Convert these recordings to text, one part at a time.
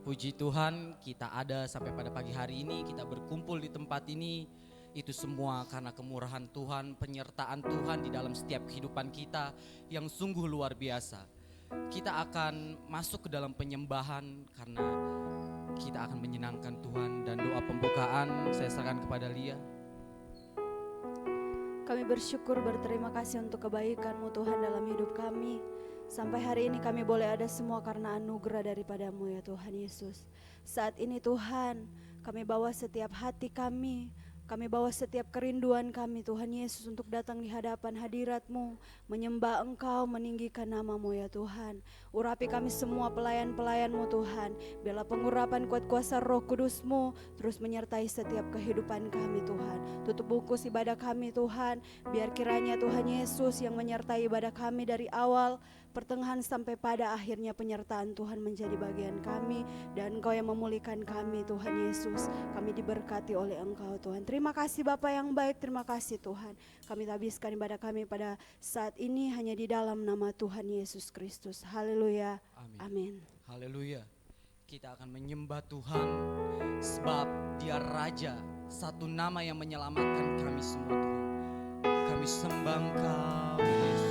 Puji Tuhan, kita ada sampai pada pagi hari ini, kita berkumpul di tempat ini. Itu semua karena kemurahan Tuhan, penyertaan Tuhan di dalam setiap kehidupan kita yang sungguh luar biasa. Kita akan masuk ke dalam penyembahan karena kita akan menyenangkan Tuhan. Dan doa pembukaan saya serahkan kepada Lia. Kami bersyukur, berterima kasih untuk kebaikan-Mu Tuhan dalam hidup kami. Sampai hari ini kami boleh ada semua karena anugerah daripada-Mu ya Tuhan Yesus. Saat ini Tuhan, kami bawa setiap hati kami bawa setiap kerinduan kami Tuhan Yesus untuk datang di hadapan hadirat-Mu, menyembah Engkau, meninggikan nama-Mu ya Tuhan. Urapi kami semua pelayan-pelayan-Mu Tuhan, biarlah pengurapan kuat kuasa Roh Kudus-Mu terus menyertai setiap kehidupan kami Tuhan. Tutup bungkus ibadah kami Tuhan, biar kiranya Tuhan Yesus yang menyertai ibadah kami dari awal, pertengahan sampai pada akhirnya penyertaan Tuhan menjadi bagian kami, dan Engkau yang memulihkan kami Tuhan Yesus. Kami diberkati oleh Engkau Tuhan. Terima kasih Bapa yang baik, terima kasih Tuhan. Kami habiskan ibadah kami pada saat ini hanya di dalam nama Tuhan Yesus Kristus. Haleluya. Amin. Haleluya. Kita akan menyembah Tuhan sebab Dia Raja, satu nama yang menyelamatkan kami semua Tuhan. Kami sembah Engkau Yesus.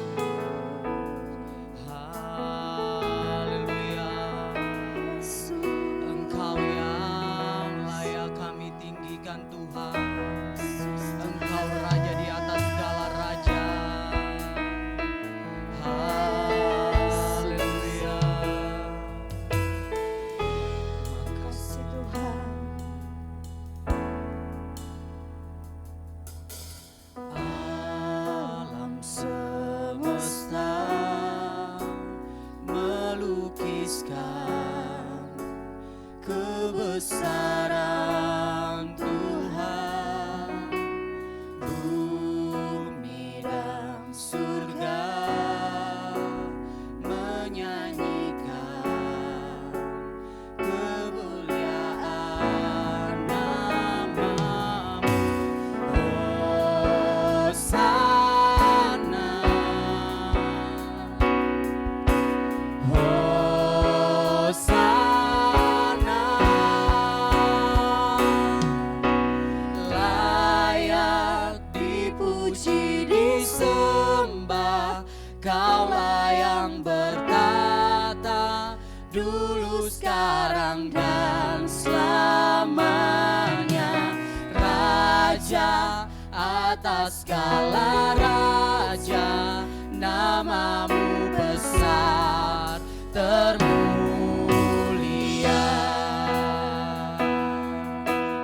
Atas segala raja, nama-Mu besar termulia.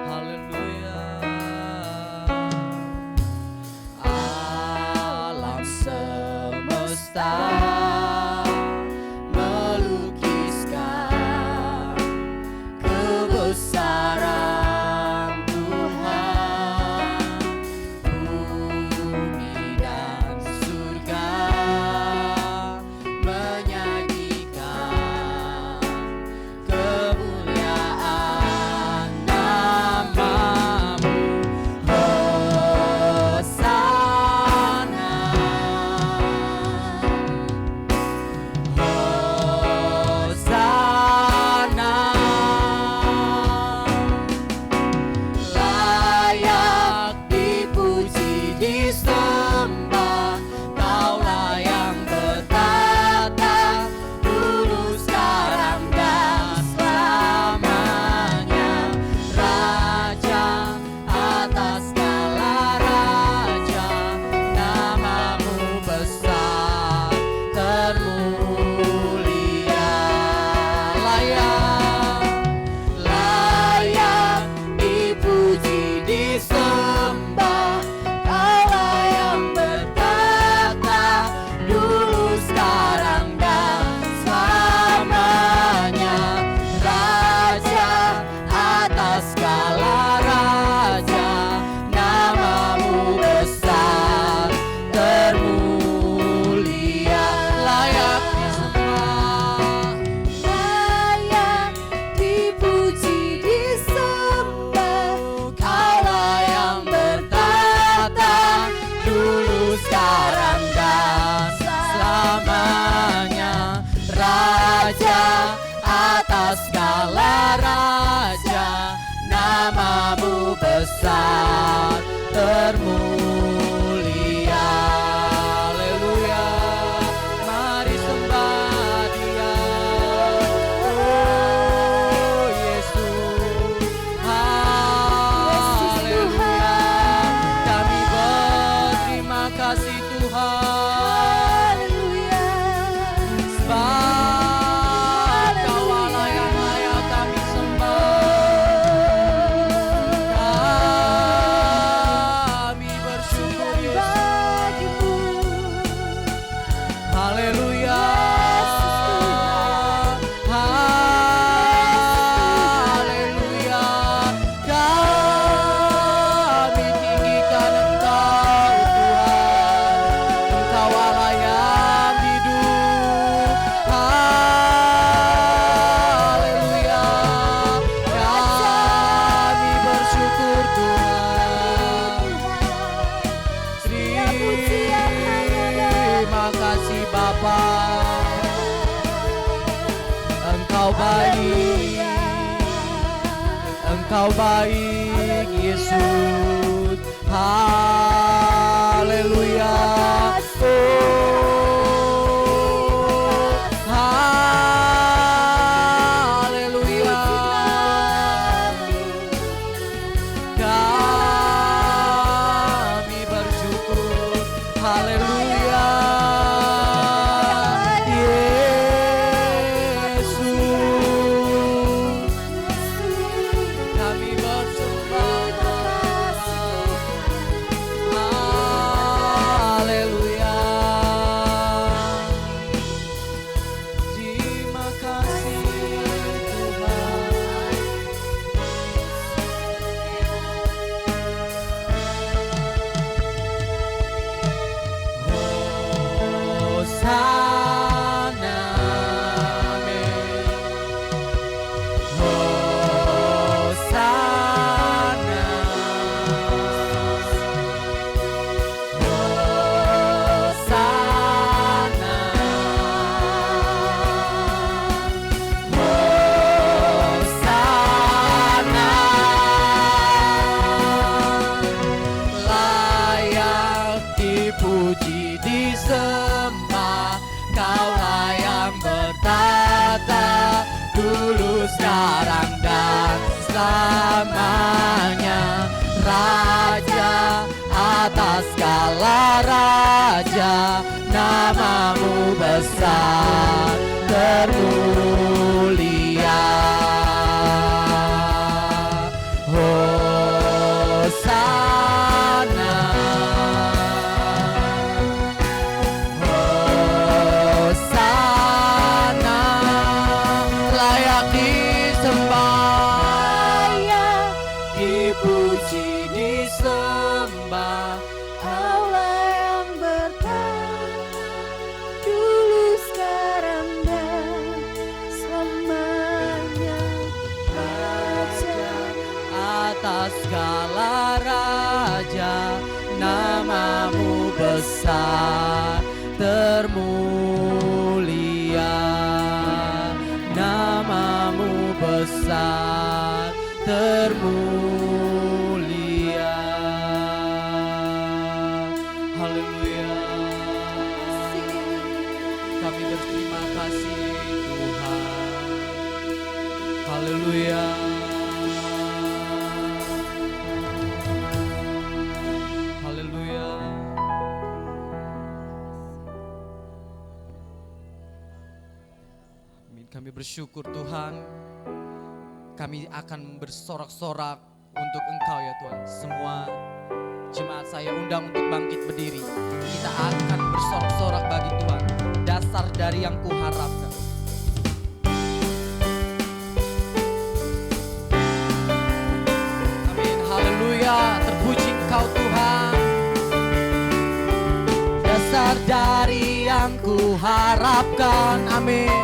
Haleluya. Alam semesta melukiskan kebesaran Tuhan. Haleluya. Sebab Kau Allah yang layak kami sembah. Kami bersyukur Yesus. Haleluya. Haleluya. Kami tinggikan Engkau Tuhan. Engkau Allah yang hidup. Haleluya. Kami bersyukur Tuhan. Terima kasih Bapa. Engkau baik, Engkau baik Yesus. Haleluya. Oh, haleluya. Kami bersyukur. Haleluya. Yesus, kami bersembah. Haleluya. Terima kasih Tuhan. Hosana, amin. Hosana, Hosana, Hosana. Layak dipuji disembah, Kaulah yang bertata dulu, sekarang dan selamanya. Raja atas segala raja, namamu besar termulia. Hosana, Hosana. Layak disembah, dipuji disembah, Allah yang bertahan dulu, sekarang dan selamanya. Raja atas segala raja, namamu besar termulia. Namamu besar termulia. Haleluya. Kami berterima kasih Tuhan. Haleluya. Haleluya. Amin. Kami bersyukur Tuhan. Kami akan bersorak-sorak untuk Engkau ya Tuhan. Semua jemaat saya undang untuk bangkit berdiri. Kita akan bersorak-sorak bagi Tuhan. Dasar dari yang kuharapkan. Amin. Haleluya. Terpuji Engkau Tuhan. Dasar dari yang kuharapkan. Amin.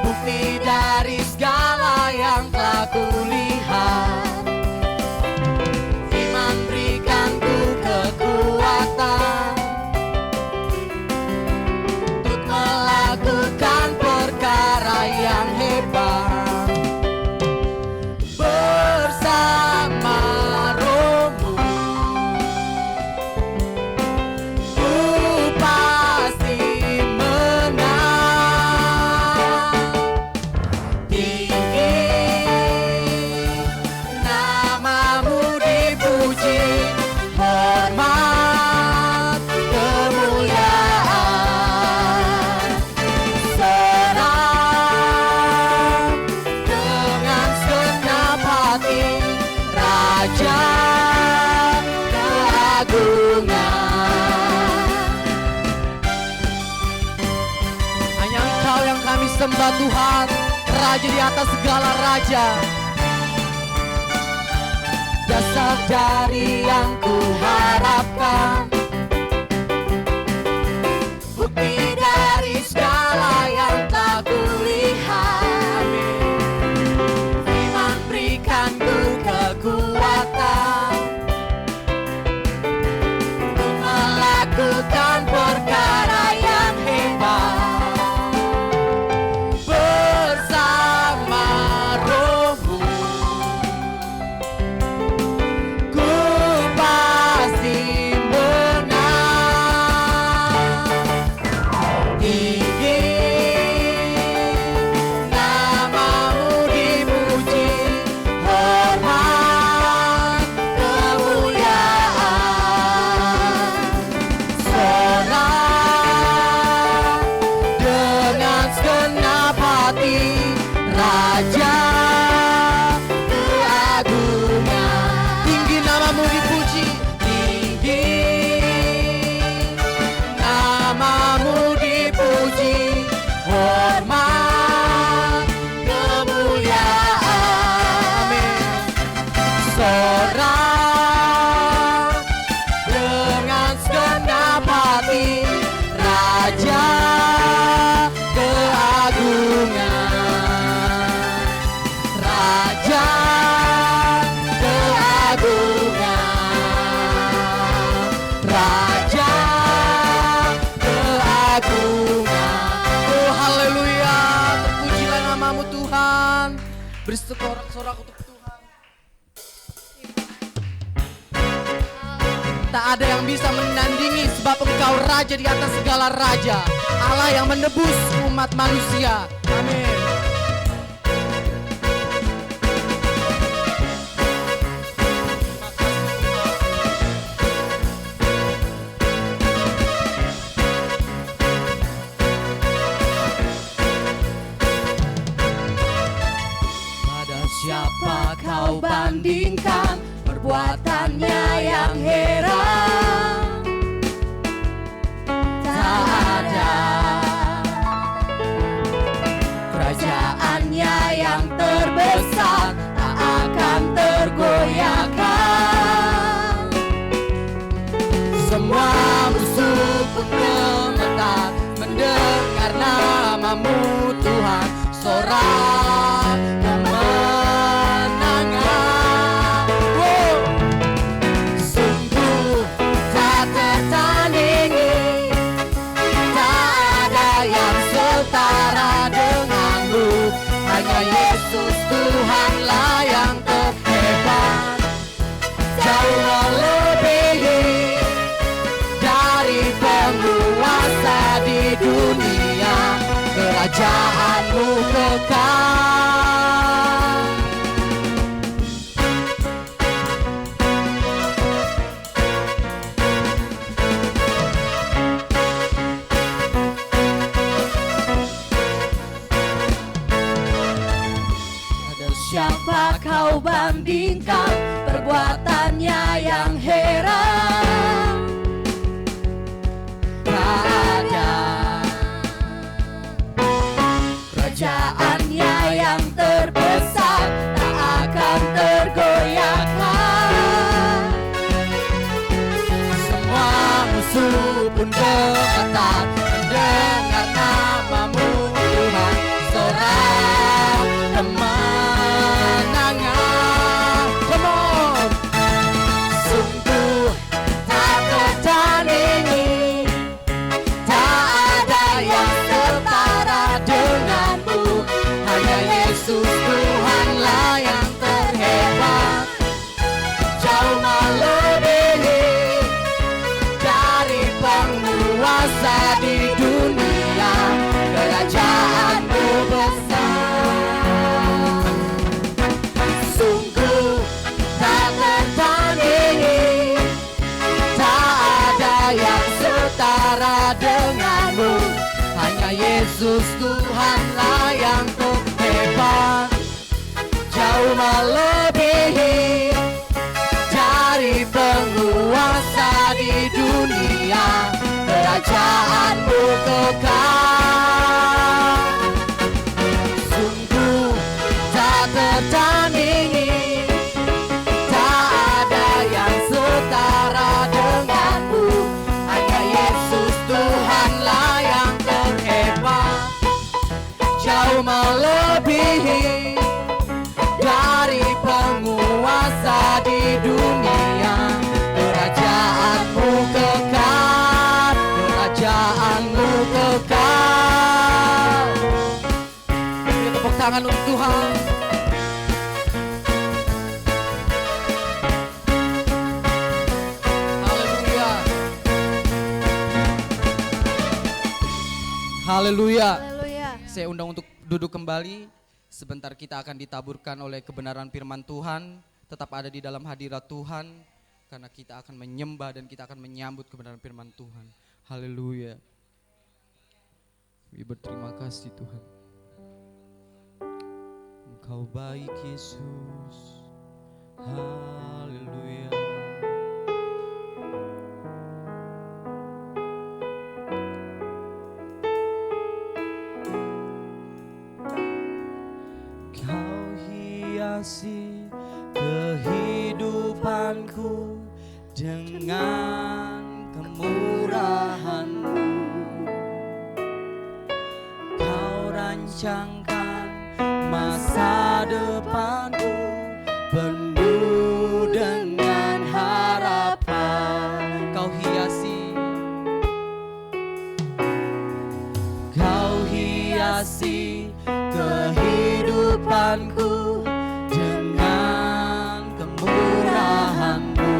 Bukti dari segala yang telah kulihat. Iman berikanku kekuatan untuk melakukan perkara yang hebat. Bersama Rohmu ku pasti menang. sembah Tuhan, Raja di atas segala raja. Dasar dari yang ku harapkan, bukti dari segala yang tak kulihat. Firman berikan ku kekuatan untuk melakukan perkara yang hebat bersama Rohmu. Ku pasti menang. Tinggi namamu dipuji, hormat kemuliaan. Sorak dengan segenap hati, Raja keagungan. Tinggi namamu dipuji, tinggi namamu dipuji, hormat kemuliaan. Amin. Sorak dengan segenap hati, Raja keagungan. Raja keagungan. Raja keagungan. Oh haleluya, terpujilah namamu Tuhan. Beri sorak-sorak untuk Tuhan. Tak ada yang bisa menandingi, sebab Engkau Raja di atas segala raja, Allah yang menebus umat manusia. Amin. Pada siapa kau bandingkan perbuatannya yang heran? Tak ada. Kerajaannya yang terbesar tak akan tergoyahkan. Semua musuh pun gemetar mendengar namamu Tuhan. Sorak kemenangan. Wow. Sungguh tak tertandingi, tak ada yang setara denganmu. Hanya Yesus Tuhanlah yang terhebat, jauh melebihi dari penguasa di dunia. Kerajaanmu kekal. Siapa kau bandingkan perbuatannya yang heran? Tak ada. Kerajaannya yang terbesar tak akan tergoyahkan. Semua musuh pun gemetar mendengar namamu Tuhan. Sorak kemenangan. Come on. Sungguh tak tertandingi, tak ada yang setara denganmu. Hanya Yesus Tuhanlah yang terhebat, jauh melebihi dari penguasa di dunia. Kerajaanmu besar. Sungguh tak tertandingi, tak ada yang setara denganmu. Hanya Yesus Tuhanlah yang terhebat, jauh melebihi dari penguasa di dunia. Kerajaanmu kekal. tangan untuk Tuhan. Haleluya. Haleluya. Haleluya. Saya undang untuk duduk kembali. Sebentar kita akan ditaburkan oleh kebenaran firman Tuhan. Tetap ada di dalam hadirat Tuhan. Karena kita akan menyembah dan kita akan menyambut kebenaran firman Tuhan. Haleluya. Kami berterima kasih Tuhan. Engkau baik Yesus. Haleluya. Kau hiasi kehidupanku dengan kemurahan-Mu. Kau rancangkan masa depanku penuh dengan harapan. Kau hiasi kehidupanku dengan kemurahan-Mu.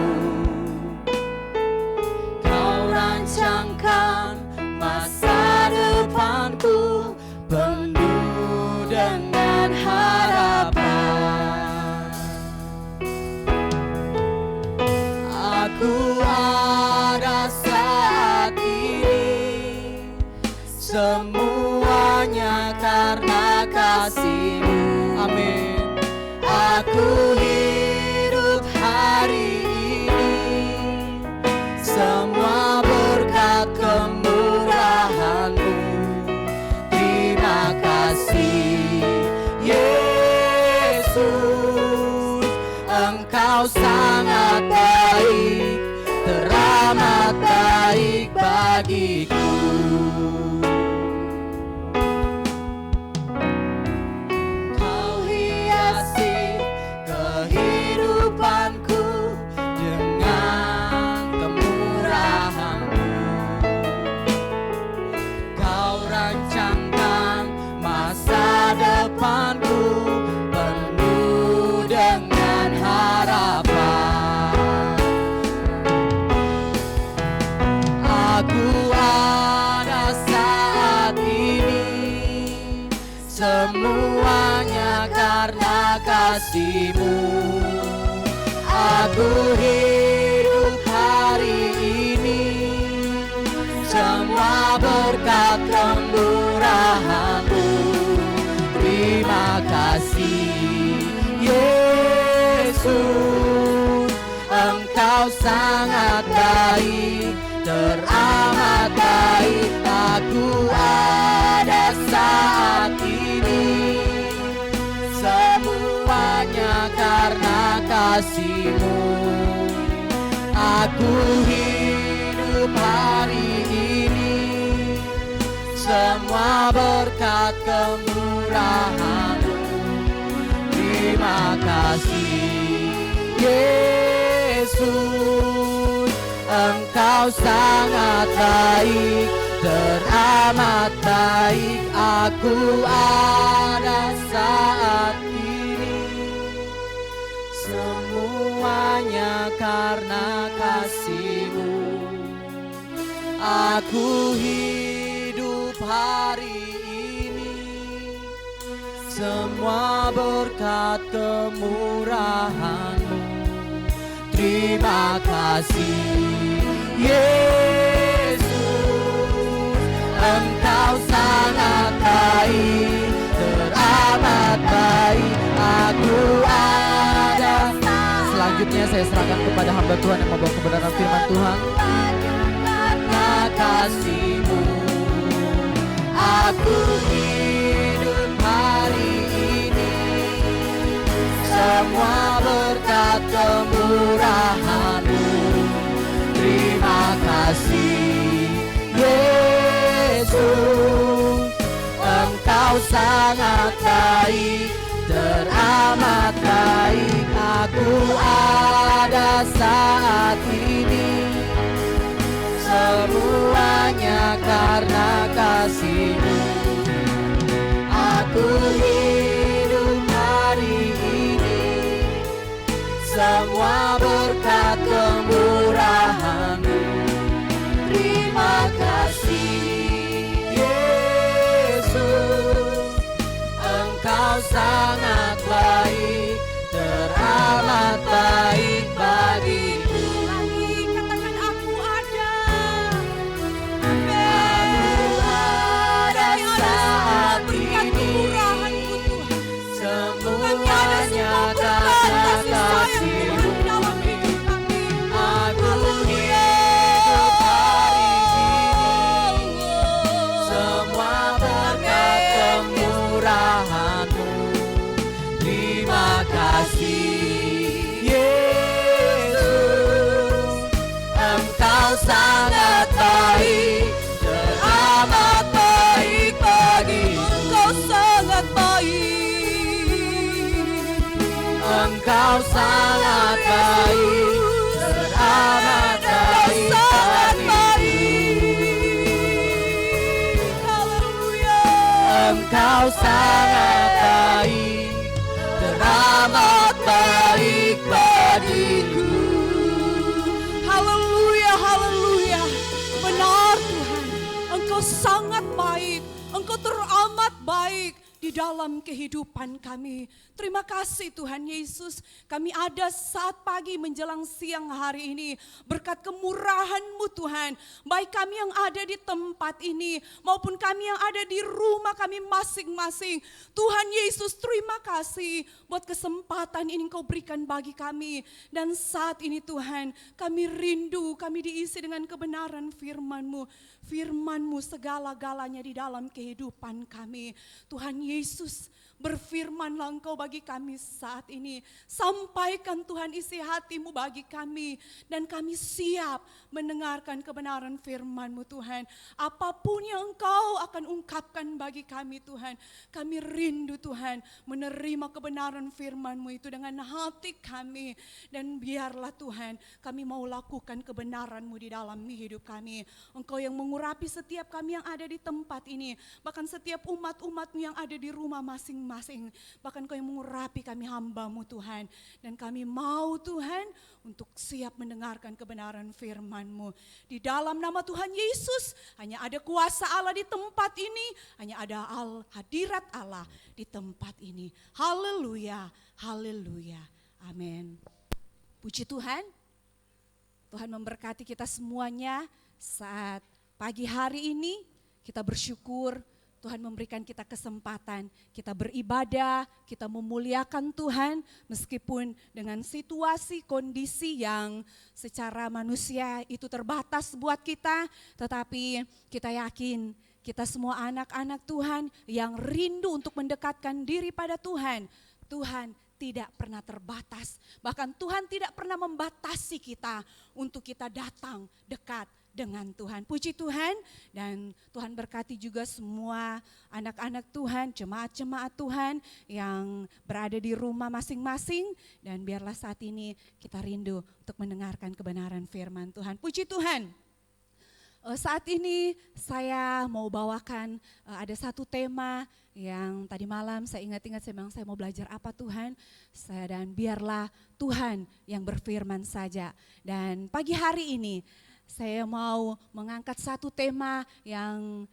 Kau rancangkan masa depanku penuh dengan harapan. Aku ada saat ini, semuanya karena kasih-Mu. Amin. Aku hidup hari ini, semua berkat kemurahan-Mu. Terima kasih Yesus, Engkau sangat baik, teramat baik bagiku. Kau hiasi kehidupanku dengan kemurahan-Mu. Kau rancangkan masa depanku penuh dengan harapan. Aku ada saat ini, semuanya karena kasih-Mu. Aku hidup hari ini, semua berkat kemurahan-Mu. Terima kasih Yesus, Engkau sangat baik, teramat baik. Aku ada saat ini, semuanya karena kasih-Mu. Aku hidup hari ini, semua berkat kemurahan-Mu. Terima kasih Yesus, Engkau sangat baik, teramat baik. Aku ada saat ini, semuanya karena kasih-Mu. Aku hidup hari ini, semua berkat kemurahan-Mu. Terima kasih Yesus, Engkau sangat baik, teramat baik. Aku ada. Selanjutnya saya serahkan kepada hamba Tuhan yang membawa kebenaran firman Tuhan. Karena kasih-Mu, aku hidup hari ini, semua berkat kemurahan-Mu. Terima kasih Yesus, Engkau sangat baik, teramat baik. Aku ada saat ini, semuanya karena kasih-Mu. Aku hidup sangat baik, teramat baik bagiku. Engkau sangat baik. Engkau sangat baik, teramat baik Sangat bagiku. baik. Haleluya. Engkau sangat baik, teramat baik bagiku. Haleluya, haleluya. Benar Tuhan, Engkau sangat baik. Engkau teramat baik di dalam kehidupan kami. Terima kasih Tuhan Yesus, kami ada saat pagi menjelang siang hari ini berkat kemurahan-Mu Tuhan. Baik kami yang ada di tempat ini maupun kami yang ada di rumah kami masing-masing. Tuhan Yesus, terima kasih buat kesempatan ini Engkau berikan bagi kami. Dan saat ini Tuhan, kami rindu, kami diisi dengan kebenaran firman-Mu. Firman-Mu segala-galanya di dalam kehidupan kami. Tuhan Yesus, berfirmanlah Engkau bagi kami saat ini. Sampaikan Tuhan isi hati-Mu bagi kami. Dan kami siap mendengarkan kebenaran firman-Mu Tuhan. Apapun yang Engkau akan ungkapkan bagi kami Tuhan. Kami rindu Tuhan menerima kebenaran firman-Mu itu dengan hati kami. Dan biarlah Tuhan kami mau lakukan kebenaran-Mu di dalam hidup kami. Engkau yang mengurapi setiap kami yang ada di tempat ini. Bahkan setiap umat-umat-Mu yang ada di rumah masing-masing. Bahkan Kau yang mengurapi kami hamba-Mu Tuhan. Dan kami mau Tuhan untuk siap mendengarkan kebenaran firman-Mu. Di dalam nama Tuhan Yesus hanya ada kuasa Allah di tempat ini. Hanya ada hadirat Allah di tempat ini. Haleluya, haleluya, amin. Puji Tuhan, Tuhan memberkati kita semuanya saat pagi hari ini. Kita bersyukur Tuhan memberikan kita kesempatan, kita beribadah, kita memuliakan Tuhan meskipun dengan situasi, kondisi yang secara manusia itu terbatas buat kita. Tetapi kita yakin kita semua anak-anak Tuhan yang rindu untuk mendekatkan diri pada Tuhan. Tuhan tidak pernah terbatas, bahkan Tuhan tidak pernah membatasi kita untuk kita datang dekat dengan Tuhan. Puji Tuhan, dan Tuhan berkati juga semua anak-anak Tuhan, jemaat-jemaat Tuhan yang berada di rumah masing-masing. Dan biarlah saat ini kita rindu untuk mendengarkan kebenaran firman Tuhan. Puji Tuhan. Saat ini saya mau bawakan ada satu tema yang tadi malam saya ingat-ingat, saya bilang saya mau belajar apa Tuhan. Dan biarlah Tuhan yang berfirman saja. Dan pagi hari ini saya mau mengangkat satu tema yang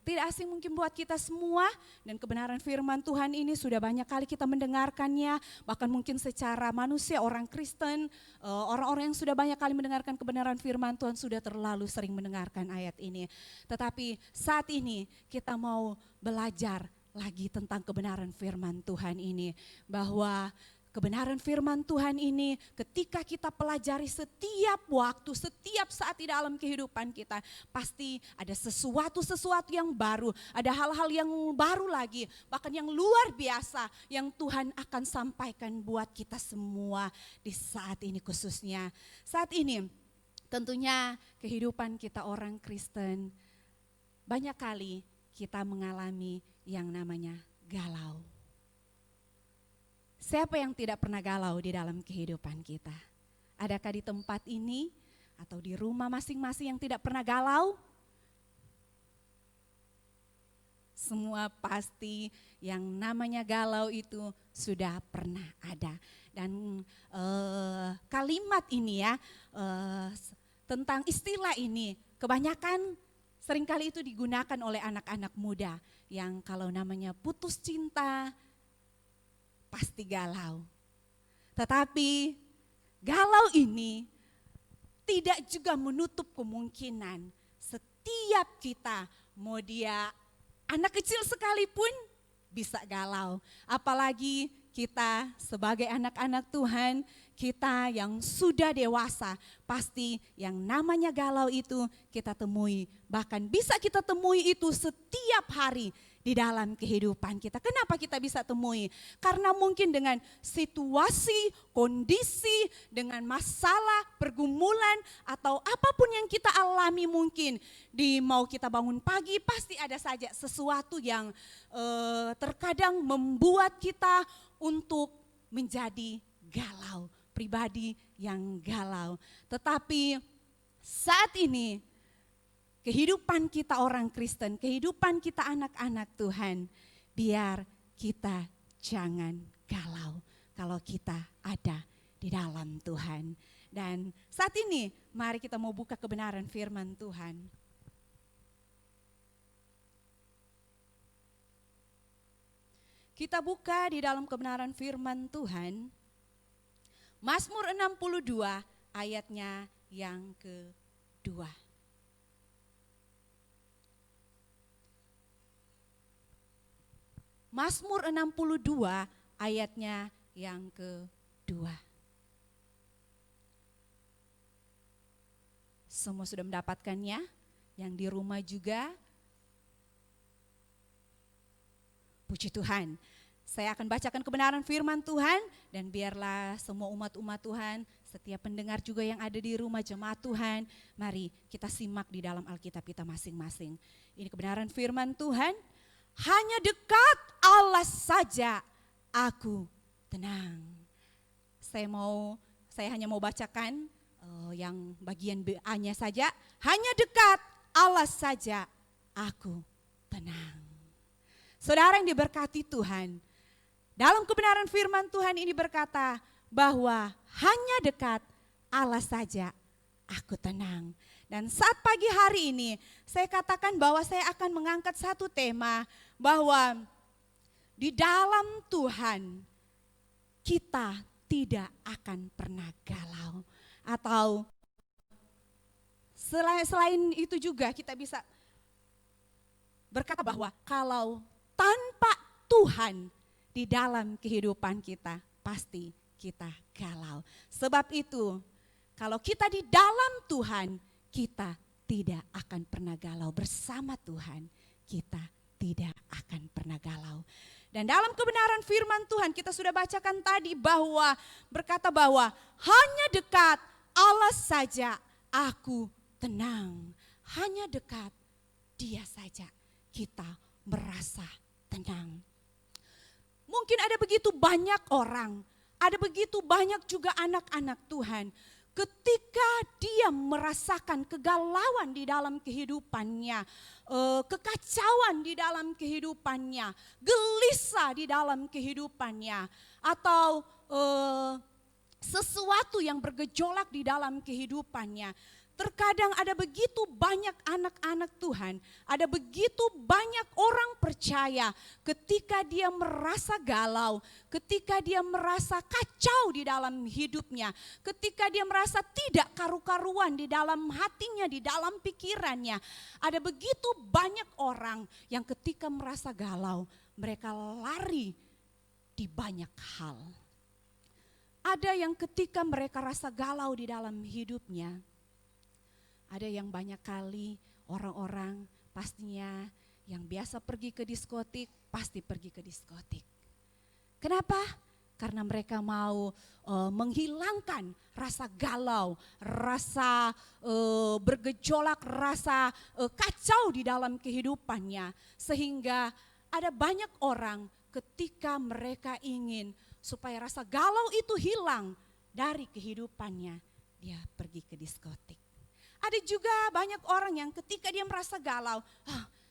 tidak asing mungkin buat kita semua. Dan kebenaran firman Tuhan ini sudah banyak kali kita mendengarkannya. Bahkan mungkin secara manusia, orang Kristen, orang-orang yang sudah banyak kali mendengarkan kebenaran firman Tuhan sudah terlalu sering mendengarkan ayat ini. Tetapi saat ini kita mau belajar lagi tentang kebenaran firman Tuhan ini. Bahwa kebenaran firman Tuhan ini ketika kita pelajari setiap waktu, setiap saat di dalam kehidupan kita, pasti ada sesuatu yang baru, ada hal-hal yang baru lagi, bahkan yang luar biasa yang Tuhan akan sampaikan buat kita semua di saat ini khususnya. Saat ini tentunya kehidupan kita orang Kristen banyak kali kita mengalami yang namanya galau. Siapa yang tidak pernah galau di dalam kehidupan kita? Adakah di tempat ini atau di rumah masing-masing yang tidak pernah galau? Semua pasti yang namanya galau itu sudah pernah ada. Dan kalimat ini ya, tentang istilah ini kebanyakan seringkali itu digunakan oleh anak-anak muda yang kalau namanya putus cinta, pasti galau. Tetapi galau ini tidak juga menutup kemungkinan setiap kita, mau dia anak kecil sekalipun bisa galau. Apalagi kita sebagai anak-anak Tuhan, kita yang sudah dewasa, pasti yang namanya galau itu kita temui. Bahkan bisa kita temui itu setiap hari di dalam kehidupan kita. Kenapa kita bisa temui? Karena mungkin dengan situasi, kondisi, dengan masalah, pergumulan, atau apapun yang kita alami mungkin. Mau kita bangun pagi, pasti ada saja sesuatu yang terkadang membuat kita untuk menjadi galau, pribadi yang galau. Tetapi saat ini, kehidupan kita orang Kristen, kehidupan kita anak-anak Tuhan, biar kita jangan galau kalau kita ada di dalam Tuhan. Dan saat ini mari kita mau buka kebenaran firman Tuhan. Kita buka di dalam kebenaran firman Tuhan, Mazmur 62 ayatnya yang kedua. Mazmur 62 ayatnya yang kedua. Semua sudah mendapatkannya? Yang di rumah juga? Puji Tuhan. Saya akan bacakan kebenaran firman Tuhan dan biarlah semua umat-umat Tuhan, setiap pendengar juga yang ada di rumah jemaat Tuhan, mari kita simak di dalam Alkitab kita masing-masing. Ini kebenaran firman Tuhan. Hanya dekat Allah saja aku tenang. Saya hanya mau bacakan yang bagian A-nya saja. Hanya dekat Allah saja aku tenang. Saudara yang diberkati Tuhan, dalam kebenaran firman Tuhan ini berkata bahwa hanya dekat Allah saja aku tenang. Dan saat pagi hari ini saya katakan bahwa saya akan mengangkat satu tema bahwa di dalam Tuhan kita tidak akan pernah galau. Atau selain itu juga kita bisa berkata bahwa kalau tanpa Tuhan di dalam kehidupan kita pasti kita galau. Sebab itu kalau kita di dalam Tuhan kita tidak akan pernah galau. Bersama Tuhan kita tidak akan pernah galau. Dan dalam kebenaran firman Tuhan kita sudah bacakan tadi bahwa berkata bahwa hanya dekat Allah saja aku tenang. Hanya dekat Dia saja kita merasa tenang. Mungkin ada begitu banyak orang, ada begitu banyak juga anak-anak Tuhan. Ketika dia merasakan kegalauan di dalam kehidupannya, kekacauan di dalam kehidupannya, gelisah di dalam kehidupannya, atau sesuatu yang bergejolak di dalam kehidupannya. Terkadang ada begitu banyak anak-anak Tuhan, ada begitu banyak orang percaya ketika dia merasa galau, ketika dia merasa kacau di dalam hidupnya, ketika dia merasa tidak karu-karuan di dalam hatinya, di dalam pikirannya. Ada begitu banyak orang yang ketika merasa galau, mereka lari di banyak hal. Ada yang ketika mereka rasa galau di dalam hidupnya, ada yang banyak kali orang-orang pastinya yang biasa pergi ke diskotik, pasti pergi ke diskotik. Kenapa? Karena mereka mau menghilangkan rasa galau, rasa bergejolak, rasa kacau di dalam kehidupannya. Sehingga ada banyak orang ketika mereka ingin supaya rasa galau itu hilang dari kehidupannya, dia pergi ke diskotik. Ada juga banyak orang yang ketika dia merasa galau,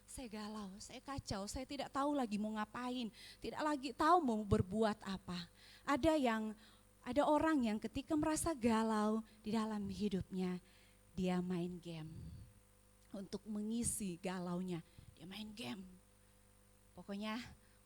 saya galau, saya kacau, saya tidak tahu lagi mau ngapain, tidak lagi tahu mau berbuat apa. Ada orang yang ketika merasa galau di dalam hidupnya, dia main game. Untuk mengisi galaunya, dia main game. Pokoknya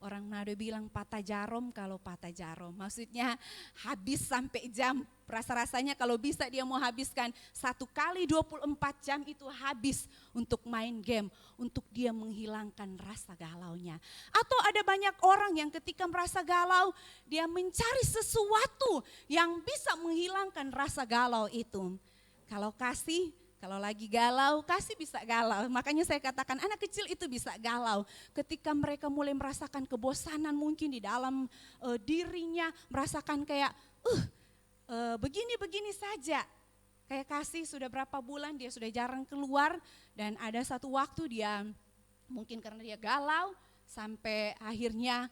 orang Nado bilang patah jarom, kalau patah jarom maksudnya habis sampai jam. Rasa-rasanya kalau bisa dia mau habiskan 1 kali 24 jam itu habis untuk main game. Untuk dia menghilangkan rasa galaunya. Atau ada banyak orang yang ketika merasa galau dia mencari sesuatu yang bisa menghilangkan rasa galau itu. Kalau kasih, Kalau lagi galau, kasih bisa galau. Makanya saya katakan anak kecil itu bisa galau. Ketika mereka mulai merasakan kebosanan mungkin di dalam dirinya, merasakan kayak begini-begini saja. Kayak kasih sudah berapa bulan dia sudah jarang keluar dan ada satu waktu dia mungkin karena dia galau sampai akhirnya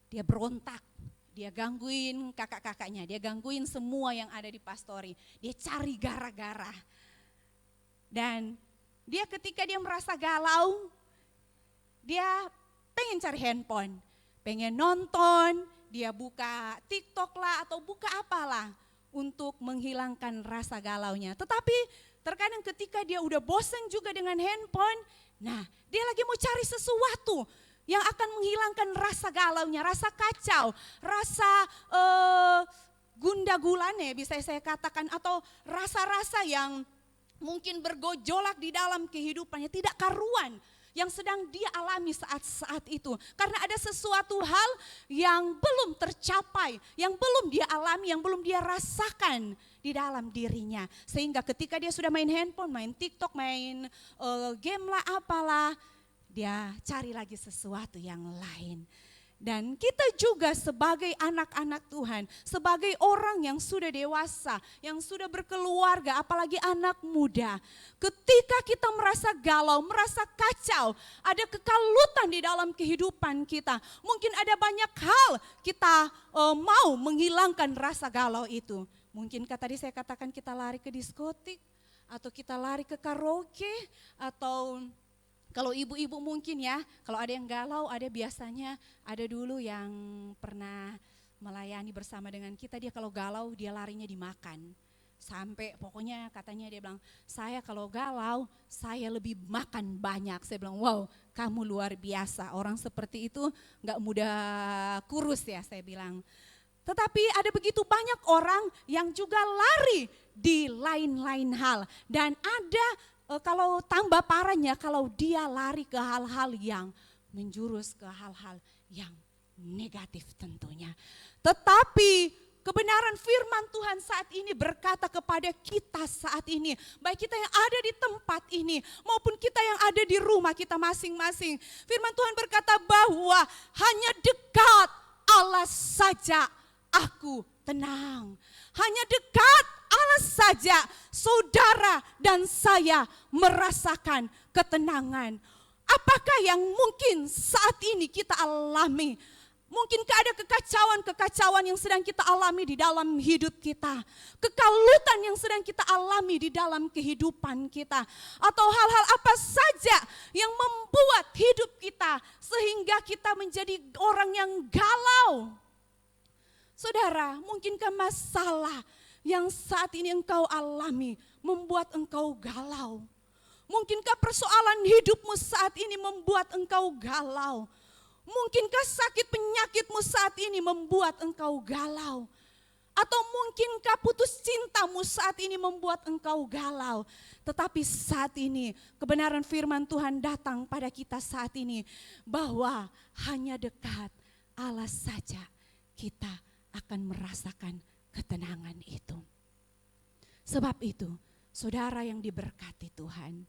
dia berontak. Dia gangguin kakak-kakaknya, dia gangguin semua yang ada di pastori. Dia cari gara-gara. Dan dia ketika dia merasa galau, dia pengen cari handphone, pengen nonton, dia buka TikTok lah atau buka apalah untuk menghilangkan rasa galaunya. Tetapi terkadang ketika dia udah bosan juga dengan handphone, nah dia lagi mau cari sesuatu yang akan menghilangkan rasa galaunya, rasa kacau, rasa gundah gulana bisa saya katakan, atau rasa-rasa yang mungkin bergojolak di dalam kehidupannya, tidak karuan yang sedang dia alami saat-saat itu. Karena ada sesuatu hal yang belum tercapai, yang belum dia alami, yang belum dia rasakan di dalam dirinya. Sehingga ketika dia sudah main handphone, main TikTok, main game lah apalah, dia cari lagi sesuatu yang lain. Dan kita juga sebagai anak-anak Tuhan, sebagai orang yang sudah dewasa, yang sudah berkeluarga, apalagi anak muda. Ketika kita merasa galau, merasa kacau, ada kekalutan di dalam kehidupan kita. Mungkin ada banyak hal kita mau menghilangkan rasa galau itu. Mungkinkah tadi saya katakan kita lari ke diskotik, atau kita lari ke karaoke, atau kalau ibu-ibu mungkin ya, kalau ada yang galau, ada biasanya, ada dulu yang pernah melayani bersama dengan kita, dia kalau galau dia larinya dimakan. Sampai pokoknya katanya dia bilang, saya kalau galau, saya lebih makan banyak. Saya bilang, wow kamu luar biasa, orang seperti itu gak mudah kurus ya saya bilang. Tetapi ada begitu banyak orang yang juga lari di lain-lain hal. Dan ada kalau tambah parahnya, kalau dia lari ke hal-hal yang menjurus ke hal-hal yang negatif tentunya. Tetapi kebenaran firman Tuhan saat ini berkata kepada kita saat ini, baik kita yang ada di tempat ini maupun kita yang ada di rumah kita masing-masing. Firman Tuhan berkata bahwa hanya dekat Allah saja aku tenang. Hanya dekat Allah saja saudara dan saya merasakan ketenangan. Apakah yang mungkin saat ini kita alami? Mungkinkah ada kekacauan-kekacauan yang sedang kita alami di dalam hidup kita? Kekalutan yang sedang kita alami di dalam kehidupan kita? Atau hal-hal apa saja yang membuat hidup kita sehingga kita menjadi orang yang galau? Saudara, mungkinkah masalah yang saat ini engkau alami membuat engkau galau? Mungkinkah persoalan hidupmu saat ini membuat engkau galau? Mungkinkah sakit penyakitmu saat ini membuat engkau galau? Atau mungkinkah putus cintamu saat ini membuat engkau galau? Tetapi saat ini kebenaran firman Tuhan datang pada kita saat ini bahwa hanya dekat Allah saja kita akan merasakan ketenangan itu. Sebab itu, saudara yang diberkati Tuhan,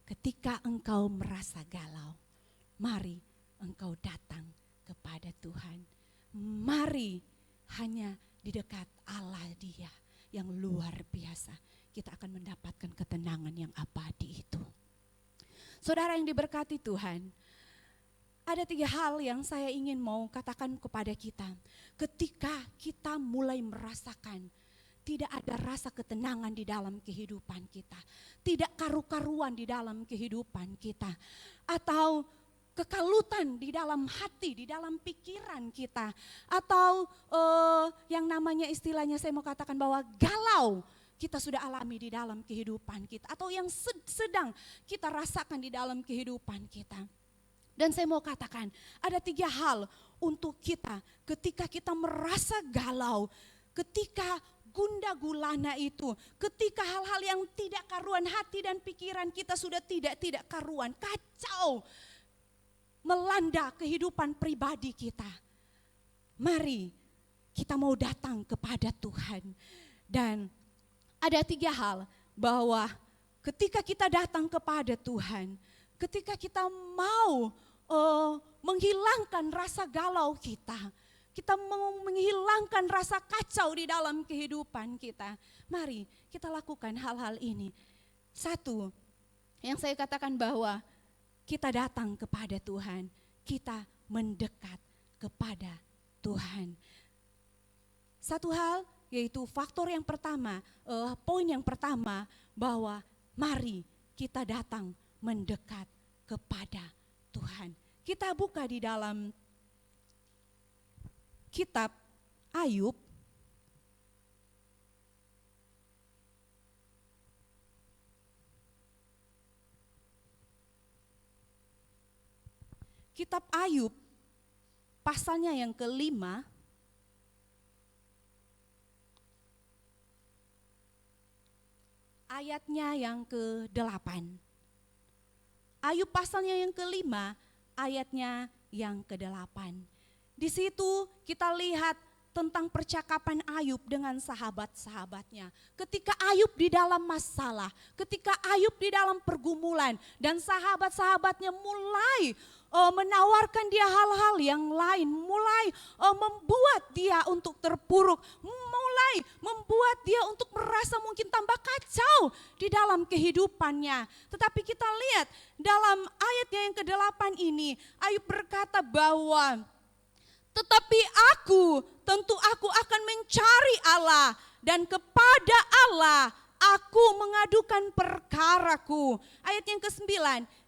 ketika engkau merasa galau, mari engkau datang kepada Tuhan. Mari hanya di dekat Allah Dia yang luar biasa, kita akan mendapatkan ketenangan yang abadi itu. Saudara yang diberkati Tuhan, ada 3 hal yang saya ingin mau katakan kepada kita. Ketika kita mulai merasakan tidak ada rasa ketenangan di dalam kehidupan kita, tidak karu-karuan di dalam kehidupan kita, atau kekalutan di dalam hati, di dalam pikiran kita, atau yang namanya istilahnya saya mau katakan bahwa galau kita sudah alami di dalam kehidupan kita, atau yang sedang kita rasakan di dalam kehidupan kita. Dan saya mau katakan ada 3 hal untuk kita ketika kita merasa galau, ketika gundah gulana itu, ketika hal-hal yang tidak karuan, hati dan pikiran kita sudah tidak karuan, kacau melanda kehidupan pribadi kita. Mari kita mau datang kepada Tuhan. Dan ada 3 hal bahwa ketika kita datang kepada Tuhan, ketika kita mau menghilangkan rasa galau kita mau menghilangkan rasa kacau di dalam kehidupan kita, mari kita lakukan hal-hal ini. Satu, yang saya katakan bahwa kita datang kepada Tuhan, kita mendekat kepada Tuhan. Satu hal yaitu faktor yang pertama, poin yang pertama, bahwa mari kita datang mendekat kepada Tuhan. Kita buka di dalam kitab Ayub. Kitab Ayub, pasalnya yang ke-5, ayatnya yang ke-8. Ayub pasalnya yang ke-5, ayatnya yang ke-8. Di situ kita lihat tentang percakapan Ayub dengan sahabat-sahabatnya. Ketika Ayub di dalam masalah, ketika Ayub di dalam pergumulan, dan sahabat-sahabatnya mulai menawarkan dia hal-hal yang lain, mulai membuat dia untuk terpuruk, mulai membuat dia untuk merasa mungkin tambah kacau di dalam kehidupannya. Tetapi kita lihat dalam ayatnya yang ke-8 ini, Ayub berkata bahwa tetapi tentu aku akan mencari Allah, dan kepada Allah aku mengadukan perkaraku. Ayat yang ke-9,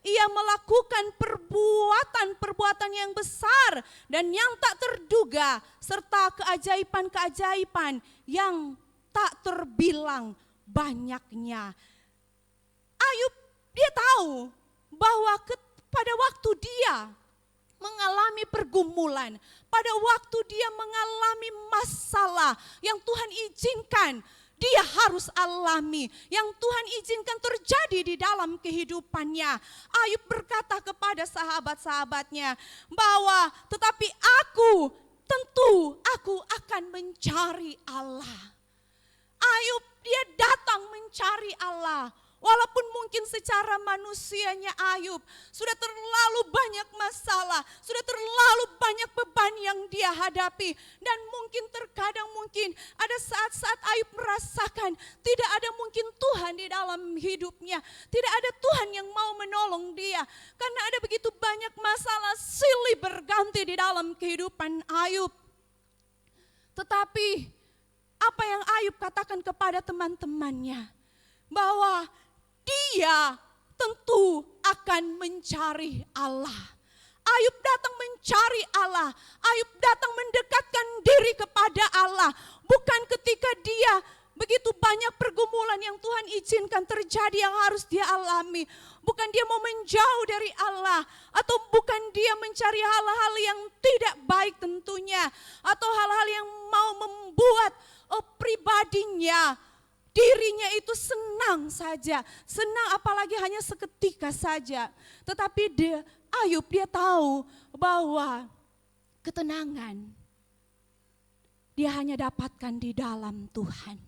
ia melakukan perbuatan-perbuatan yang besar dan yang tak terduga, serta keajaiban-keajaiban yang tak terbilang banyaknya. Ayub dia tahu bahwa pada waktu dia mengalami pergumulan, pada waktu dia mengalami masalah yang Tuhan izinkan dia harus alami, yang Tuhan izinkan terjadi di dalam kehidupannya. Ayub berkata kepada sahabat-sahabatnya bahwa tetapi tentu aku akan mencari Allah. Ayub dia datang mencari Allah. Walaupun mungkin secara manusianya Ayub sudah terlalu banyak masalah, sudah terlalu banyak beban yang dia hadapi. Dan mungkin terkadang ada saat-saat Ayub merasakan tidak ada mungkin Tuhan di dalam hidupnya. Tidak ada Tuhan yang mau menolong dia. Karena ada begitu banyak masalah silih berganti di dalam kehidupan Ayub. Tetapi apa yang Ayub katakan kepada teman-temannya, bahwa dia tentu akan mencari Allah. Ayub datang mencari Allah. Ayub datang mendekatkan diri kepada Allah. Bukan ketika dia begitu banyak pergumulan yang Tuhan izinkan terjadi yang harus dia alami. Bukan dia mau menjauh dari Allah. Atau bukan dia mencari hal-hal yang tidak baik tentunya. Atau hal-hal yang mau membuat pribadinya, dirinya itu senang saja, senang apalagi hanya seketika saja. Tetapi Ayub dia tahu bahwa ketenangan dia hanya dapatkan di dalam Tuhan.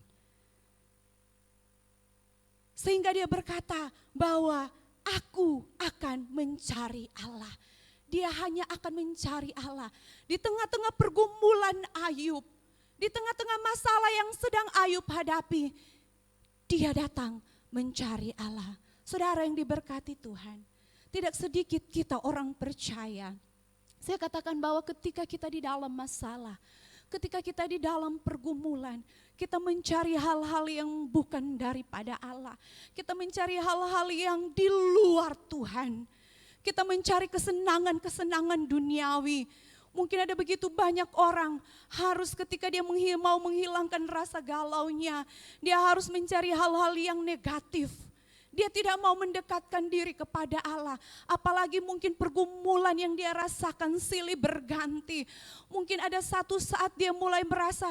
Sehingga dia berkata bahwa aku akan mencari Allah. Dia hanya akan mencari Allah. Di tengah-tengah pergumulan Ayub, di tengah-tengah masalah yang sedang Ayub hadapi, dia datang mencari Allah. Saudara yang diberkati Tuhan, tidak sedikit kita orang percaya. Saya katakan bahwa ketika kita di dalam masalah, ketika kita di dalam pergumulan, kita mencari hal-hal yang bukan daripada Allah. Kita mencari hal-hal yang di luar Tuhan. Kita mencari kesenangan-kesenangan duniawi. Mungkin ada begitu banyak orang harus ketika dia mau menghilangkan rasa galaunya, dia harus mencari hal-hal yang negatif. Dia tidak mau mendekatkan diri kepada Allah. Apalagi mungkin pergumulan yang dia rasakan silih berganti. Mungkin ada satu saat dia mulai merasa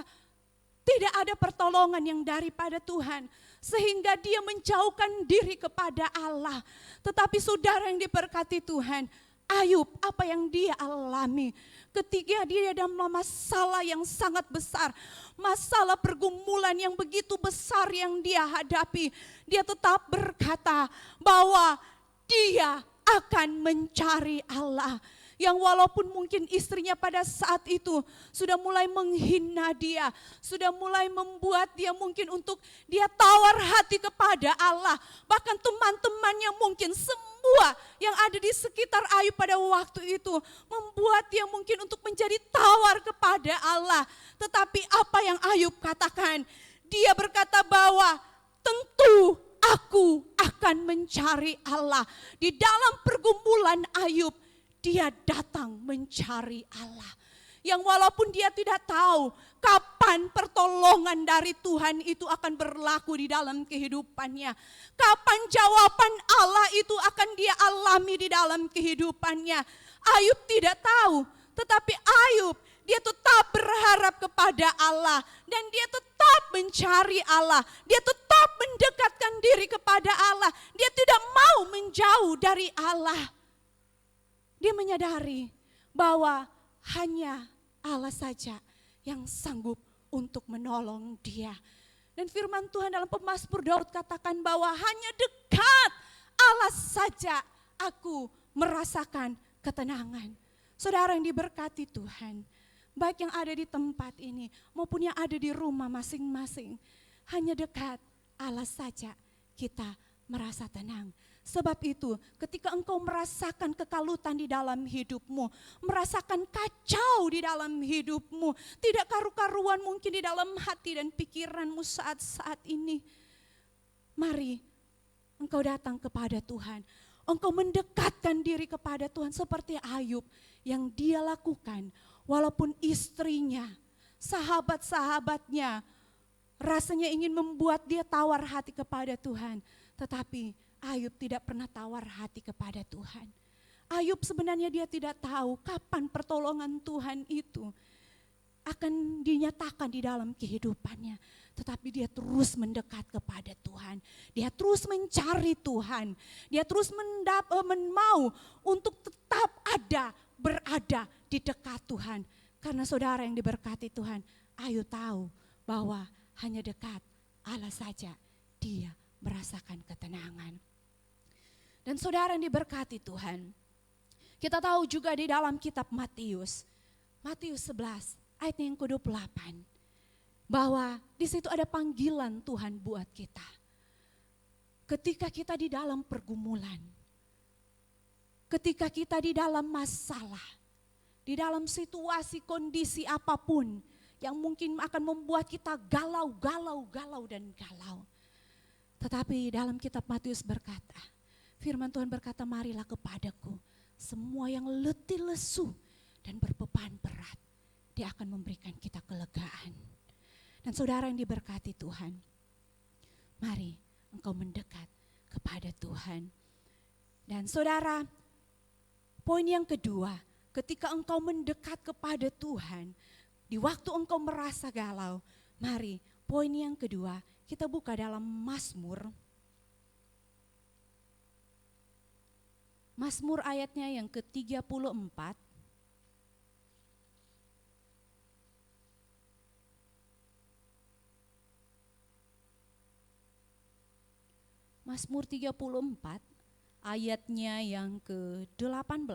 tidak ada pertolongan yang daripada Tuhan. Sehingga dia menjauhkan diri kepada Allah. Tetapi saudara yang diberkati Tuhan, Ayub, apa yang dia alami ketika dia dalam masalah yang sangat besar, masalah pergumulan yang begitu besar yang dia hadapi, dia tetap berkata bahwa dia akan mencari Allah. Yang walaupun mungkin istrinya pada saat itu sudah mulai menghina dia, sudah mulai membuat dia mungkin untuk dia tawar hati kepada Allah. Bahkan teman-temannya mungkin semua yang ada di sekitar Ayub pada waktu itu membuat dia mungkin untuk menjadi tawar kepada Allah. Tetapi apa yang Ayub katakan? Dia berkata bahwa tentu aku akan mencari Allah. Di dalam pergumulan Ayub, dia datang mencari Allah. Yang walaupun dia tidak tahu kapan pertolongan dari Tuhan itu akan berlaku di dalam kehidupannya. Kapan jawaban Allah itu akan dia alami di dalam kehidupannya. Ayub tidak tahu, tetapi Ayub dia tetap berharap kepada Allah. Dan dia tetap mencari Allah. Dia tetap mendekatkan diri kepada Allah. Dia tidak mau menjauh dari Allah. Dia menyadari bahwa hanya Allah saja yang sanggup untuk menolong dia. Dan firman Tuhan dalam Pemazmur Daud katakan bahwa hanya dekat Allah saja aku merasakan ketenangan. Saudara yang diberkati Tuhan, baik yang ada di tempat ini maupun yang ada di rumah masing-masing, hanya dekat Allah saja kita merasa tenang. Sebab itu ketika engkau merasakan kekalutan di dalam hidupmu, merasakan kacau di dalam hidupmu, tidak karu-karuan mungkin di dalam hati dan pikiranmu saat-saat ini, mari engkau datang kepada Tuhan. Engkau mendekatkan diri kepada Tuhan seperti Ayub yang dia lakukan. Walaupun istrinya, sahabat-sahabatnya rasanya ingin membuat dia tawar hati kepada Tuhan. Tetapi Ayub tidak pernah tawar hati kepada Tuhan. Ayub sebenarnya dia tidak tahu kapan pertolongan Tuhan itu akan dinyatakan di dalam kehidupannya. Tetapi dia terus mendekat kepada Tuhan. Dia terus mencari Tuhan. Dia terus mau untuk tetap berada di dekat Tuhan. Karena saudara yang diberkati Tuhan, Ayub tahu bahwa hanya dekat Allah saja dia merasakan ketenangan. Dan saudara yang diberkati Tuhan, kita tahu juga di dalam kitab Matius 11 ayat yang ke-28, bahwa di situ ada panggilan Tuhan buat kita. Ketika kita di dalam pergumulan, ketika kita di dalam masalah, di dalam situasi kondisi apapun yang mungkin akan membuat kita galau. Tetapi dalam kitab Matius berkata, firman Tuhan berkata, marilah kepadaku semua yang letih lesu dan berbeban berat. Dia akan memberikan kita kelegaan. Dan saudara yang diberkati Tuhan, mari engkau mendekat kepada Tuhan. Dan saudara, poin yang kedua, ketika engkau mendekat kepada Tuhan, di waktu engkau merasa galau, mari poin yang kedua, kita buka dalam Mazmur ayatnya yang ke-34. Mazmur 34 ayatnya yang ke-18.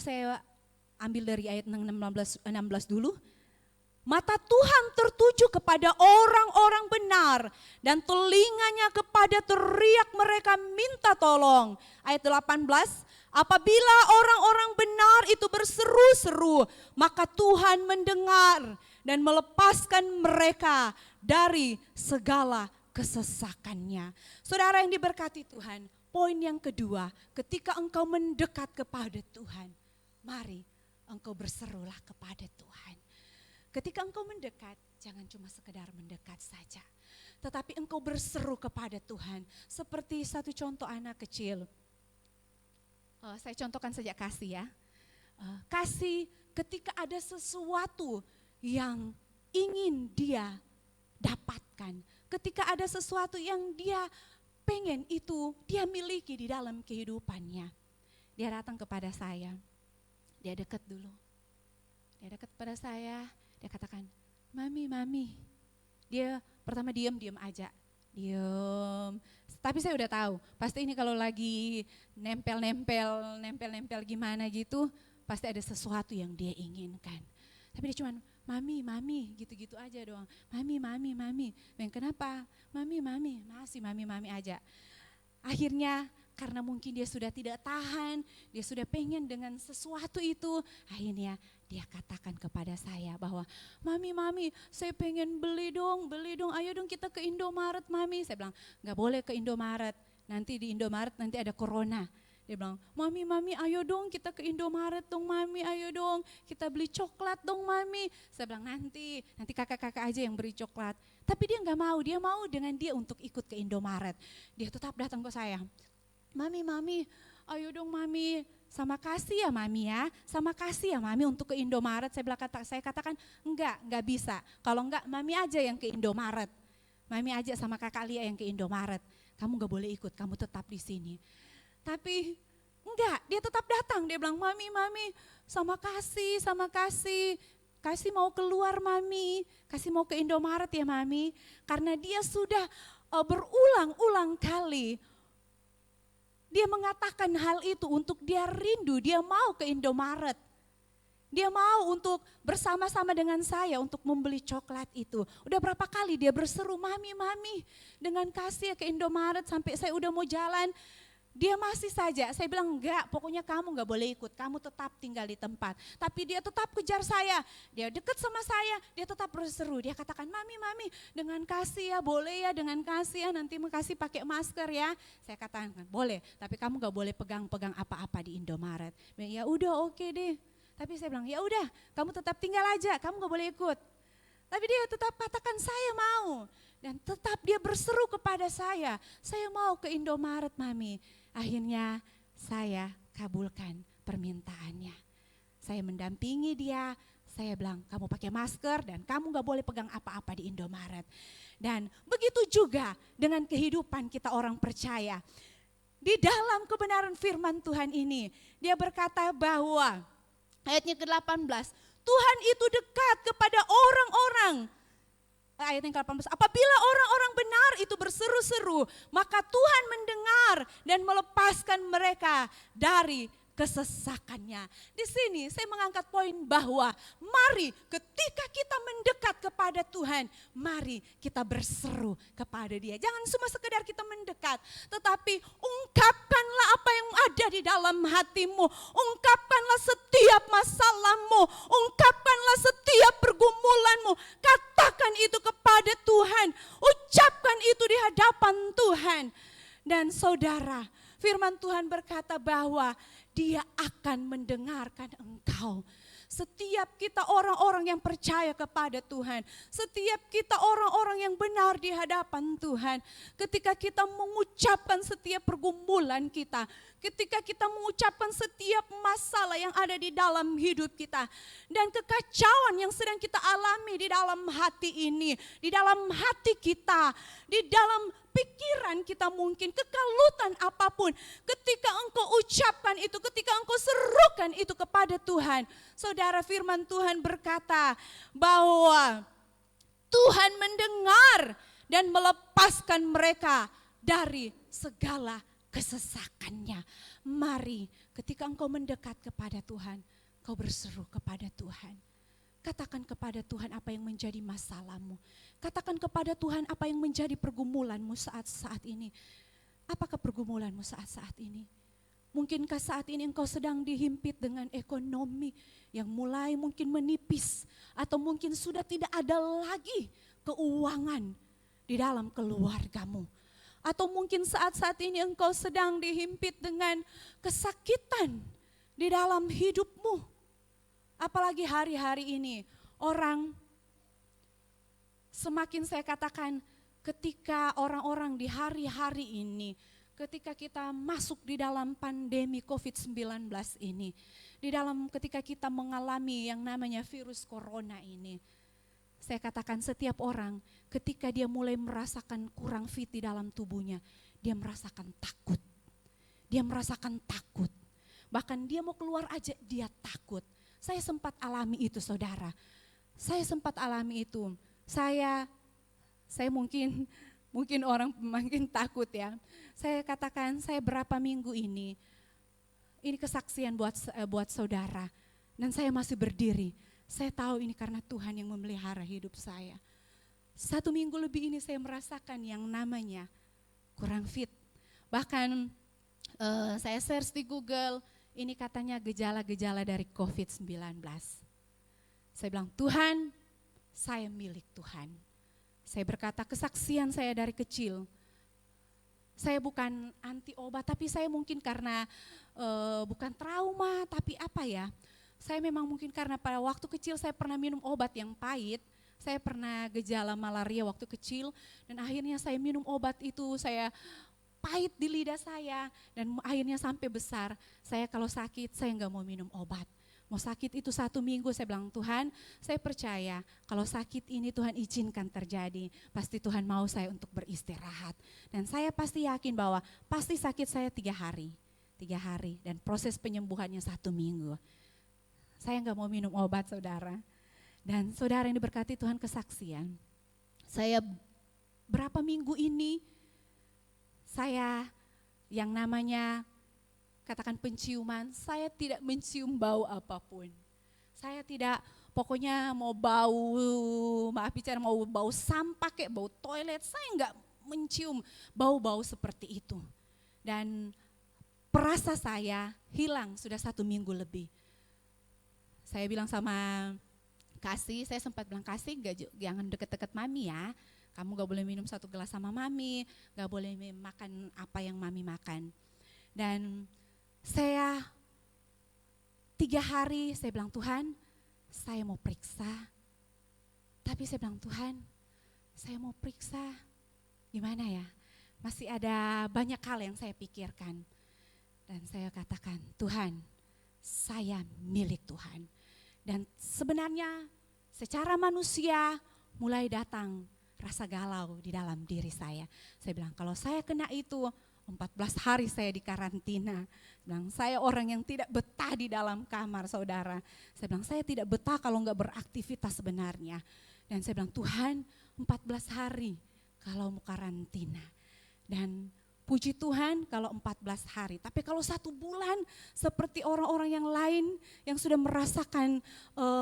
Saya ambil dari ayat 16 dulu. Mata Tuhan tertuju kepada orang-orang benar dan telinganya kepada teriak mereka minta tolong. Ayat 18, apabila orang-orang benar itu berseru-seru, maka Tuhan mendengar dan melepaskan mereka dari segala kesesakannya. Saudara yang diberkati Tuhan, poin yang kedua, ketika engkau mendekat kepada Tuhan, mari engkau berserulah kepada Tuhan. Ketika engkau mendekat, jangan cuma sekedar mendekat saja, tetapi engkau berseru kepada Tuhan. Seperti satu contoh anak kecil. Saya contohkan saja Kasih ya. Kasih ketika ada sesuatu yang ingin dia dapatkan. Ketika ada sesuatu yang dia pengen itu dia miliki di dalam kehidupannya. Dia datang kepada saya, dia dekat dulu. Dia dekat pada saya, dia katakan, "Mami, mami." Dia pertama diam aja. Diam. Tapi saya udah tahu, pasti ini kalau lagi nempel gimana gitu, pasti ada sesuatu yang dia inginkan. Tapi dia cuman, "Mami, mami," gitu-gitu aja doang. "Mami, mami, mami." Kenapa? "Mami, mami," masih mami, mami aja. Akhirnya karena mungkin dia sudah tidak tahan, dia sudah pengen dengan sesuatu itu, akhirnya dia katakan kepada saya bahwa, "Mami, mami, saya pengen beli dong, ayo dong kita ke Indomaret, mami." Saya bilang, "Nggak boleh ke Indomaret, nanti di Indomaret nanti ada corona." Dia bilang, "Mami, mami, ayo dong kita ke Indomaret dong, mami, ayo dong kita beli coklat dong, mami." Saya bilang, nanti kakak-kakak aja yang beri coklat. Tapi dia nggak mau, dia mau dengan dia untuk ikut ke Indomaret. Dia tetap datang ke saya, "Mami, mami, ayo dong mami, sama kasih ya mami ya, sama kasih ya mami untuk ke Indomaret." Saya katakan, enggak bisa. Kalau enggak, mami aja yang ke Indomaret. Mami aja sama kakak Lia yang ke Indomaret. Kamu enggak boleh ikut, kamu tetap di sini. Tapi enggak, dia tetap datang. Dia bilang, "Mami, mami, sama kasih. Kasih mau keluar mami, kasih mau ke Indomaret ya mami." Karena dia sudah berulang-ulang kali dia mengatakan hal itu untuk dia rindu, dia mau ke Indomaret. Dia mau untuk bersama-sama dengan saya untuk membeli coklat itu. Udah berapa kali dia berseru, "Mami, mami, dengan kasih ya ke Indomaret," sampai saya udah mau jalan. Dia masih saja, saya bilang enggak, pokoknya kamu enggak boleh ikut, kamu tetap tinggal di tempat. Tapi dia tetap kejar saya, dia dekat sama saya, dia tetap berseru, dia katakan, "Mami, mami, dengan kasih ya, boleh ya, dengan kasih ya, nanti makasih pakai masker ya." Saya katakan, "Boleh, tapi kamu enggak boleh pegang-pegang apa-apa di Indomaret." "Ya udah, oke deh." Tapi saya bilang, "Ya udah, kamu tetap tinggal aja, kamu enggak boleh ikut." Tapi dia tetap katakan, "Saya mau." Dan tetap dia berseru kepada saya mau ke Indomaret mami. Akhirnya saya kabulkan permintaannya. Saya mendampingi dia, saya bilang, "Kamu pakai masker dan kamu gak boleh pegang apa-apa di Indomaret." Dan begitu juga dengan kehidupan kita orang percaya. Di dalam kebenaran firman Tuhan ini, dia berkata bahwa, ayatnya ke-18, Tuhan itu dekat kepada orang-orang. Ayat yang ke-18, apabila orang-orang benar itu berseru-seru, maka Tuhan mendengar dan melepaskan mereka dari kesesakannya. Di sini saya mengangkat poin bahwa mari ketika kita mendekat kepada Tuhan, mari kita berseru kepada Dia. Jangan cuma sekedar kita mendekat, tetapi ungkapkanlah apa yang ada di dalam hatimu. Ungkapkanlah setiap masalahmu, ungkapkanlah setiap pergumulanmu. Katakan itu kepada Tuhan, ucapkan itu di hadapan Tuhan. Dan saudara, firman Tuhan berkata bahwa Dia akan mendengarkan engkau. Setiap kita orang-orang yang percaya kepada Tuhan, setiap kita orang-orang yang benar di hadapan Tuhan, ketika kita mengucapkan setiap pergumulan kita, ketika kita mengucapkan setiap masalah yang ada di dalam hidup kita, dan kekacauan yang sedang kita alami di dalam hati ini, di dalam hati kita, di dalam pikiran kita mungkin, kekalutan apapun, ketika engkau ucapkan itu, ketika engkau serukan itu kepada Tuhan, saudara, firman Tuhan berkata bahwa Tuhan mendengar dan melepaskan mereka dari segala kesesakannya. Mari ketika engkau mendekat kepada Tuhan, kau berseru kepada Tuhan. Katakan kepada Tuhan apa yang menjadi masalahmu. Katakan kepada Tuhan apa yang menjadi pergumulanmu saat-saat ini. Apakah pergumulanmu saat-saat ini? Mungkinkah saat ini engkau sedang dihimpit dengan ekonomi yang mulai mungkin menipis, atau mungkin sudah tidak ada lagi keuangan di dalam keluargamu. Atau mungkin saat-saat ini engkau sedang dihimpit dengan kesakitan di dalam hidupmu. Apalagi hari-hari ini orang, semakin saya katakan, ketika orang-orang di hari-hari ini, ketika kita masuk di dalam pandemi COVID-19 ini, di dalam ketika kita mengalami yang namanya virus corona ini, saya katakan setiap orang ketika dia mulai merasakan kurang fit di dalam tubuhnya, dia merasakan takut. Dia merasakan takut. Bahkan dia mau keluar aja dia takut. Saya sempat alami itu saudara. Saya sempat alami itu. Saya mungkin orang makin takut ya. Saya katakan saya berapa minggu ini kesaksian buat saudara. Dan saya masih berdiri. Saya tahu ini karena Tuhan yang memelihara hidup saya. 1 minggu lebih ini saya merasakan yang namanya kurang fit. Bahkan saya search di Google, ini katanya gejala-gejala dari COVID-19. Saya bilang, Tuhan, saya milik Tuhan. Saya berkata kesaksian saya dari kecil. Saya bukan anti obat, tapi saya mungkin karena bukan trauma, tapi apa ya. Saya memang mungkin karena pada waktu kecil saya pernah minum obat yang pahit. Saya pernah gejala malaria waktu kecil dan akhirnya saya minum obat itu, saya pahit di lidah saya dan akhirnya sampai besar. Saya kalau sakit saya enggak mau minum obat. Mau sakit itu 1 minggu saya bilang Tuhan saya percaya kalau sakit ini Tuhan izinkan terjadi. Pasti Tuhan mau saya untuk beristirahat. Dan saya pasti yakin bahwa pasti sakit saya 3 hari. 3 hari dan proses penyembuhannya 1 minggu. Saya enggak mau minum obat saudara. Dan saudara yang diberkati Tuhan kesaksian. Saya berapa minggu ini saya yang namanya katakan penciuman, saya tidak mencium bau apapun. Saya tidak pokoknya mau bau, maaf bicara mau bau sampah kayak bau toilet, saya enggak mencium bau-bau seperti itu. Dan perasa saya hilang sudah 1 minggu lebih. Saya bilang sama Kasih, saya sempat bilang Kasih jangan deket-deket mami ya. Kamu gak boleh minum 1 gelas sama mami, gak boleh makan apa yang mami makan. Dan saya 3 hari saya bilang Tuhan saya mau periksa. Tapi saya bilang Tuhan saya mau periksa gimana ya. Masih ada banyak hal yang saya pikirkan. Dan saya katakan Tuhan saya milik Tuhan. Dan sebenarnya secara manusia mulai datang rasa galau di dalam diri saya. Saya bilang kalau saya kena itu 14 hari saya di karantina. Bilang saya orang yang tidak betah di dalam kamar saudara. Saya bilang saya tidak betah kalau enggak beraktivitas sebenarnya. Dan saya bilang Tuhan 14 hari kalau mau karantina. Dan puji Tuhan kalau 14 hari, tapi kalau 1 bulan seperti orang-orang yang lain yang sudah merasakan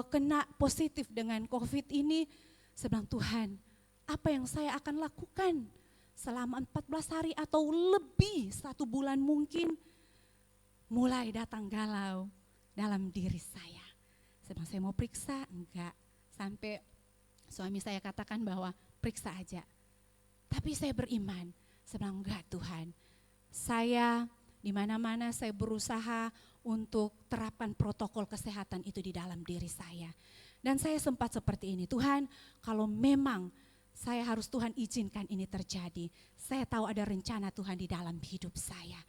kena positif dengan COVID ini, saya bilang Tuhan apa yang saya akan lakukan selama 14 hari atau lebih 1 bulan mungkin, mulai datang galau dalam diri saya. Saya bilang saya mau periksa, enggak, sampai suami saya katakan bahwa periksa aja, tapi saya beriman. Saya bilang enggak Tuhan, saya di mana-mana saya berusaha untuk terapkan protokol kesehatan itu di dalam diri saya. Dan saya sempat seperti ini, Tuhan kalau memang saya harus Tuhan izinkan ini terjadi. Saya tahu ada rencana Tuhan di dalam hidup saya.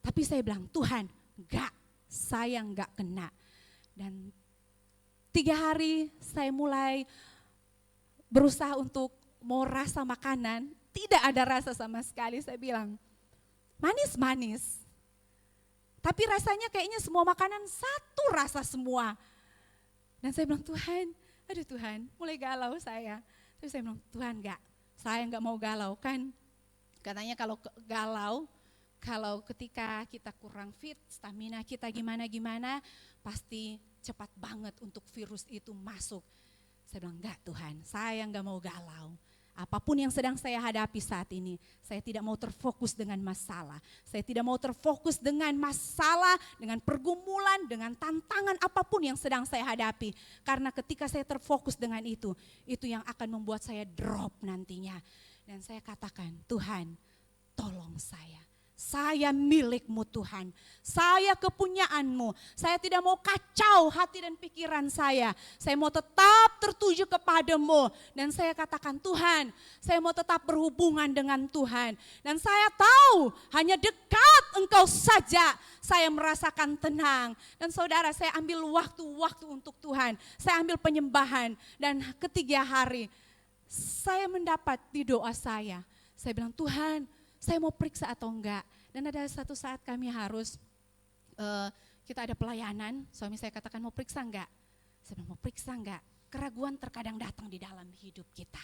Tapi saya bilang Tuhan enggak, saya enggak kena. Dan 3 hari saya mulai berusaha untuk mau rasa makanan. Tidak ada rasa sama sekali, saya bilang manis-manis. Tapi rasanya kayaknya semua makanan satu rasa semua. Dan saya bilang Tuhan, aduh Tuhan mulai galau saya. Terus saya bilang Tuhan enggak, saya enggak mau galau kan. Katanya kalau galau, kalau ketika kita kurang fit, stamina kita gimana-gimana, pasti cepat banget untuk virus itu masuk. Saya bilang enggak Tuhan, saya enggak mau galau. Apapun yang sedang saya hadapi saat ini, saya tidak mau terfokus dengan masalah. Saya tidak mau terfokus dengan masalah, dengan pergumulan, dengan tantangan apapun yang sedang saya hadapi. Karena ketika saya terfokus dengan itu yang akan membuat saya drop nantinya. Dan saya katakan, Tuhan tolong saya. saya milikmu Tuhan, saya kepunyaanmu, saya tidak mau kacau hati dan pikiran saya mau tetap tertuju kepadamu. Dan saya katakan Tuhan, saya mau tetap berhubungan dengan Tuhan. Dan saya tahu hanya dekat Engkau saja saya merasakan tenang. Dan saudara, saya ambil waktu-waktu untuk Tuhan, saya ambil penyembahan. Dan ketiga hari saya mendapat di doa saya bilang Tuhan, saya mau periksa atau enggak. Dan ada satu saat kami harus, kita ada pelayanan, suami saya katakan mau periksa enggak? Saya bilang mau periksa enggak? Keraguan terkadang datang di dalam hidup kita.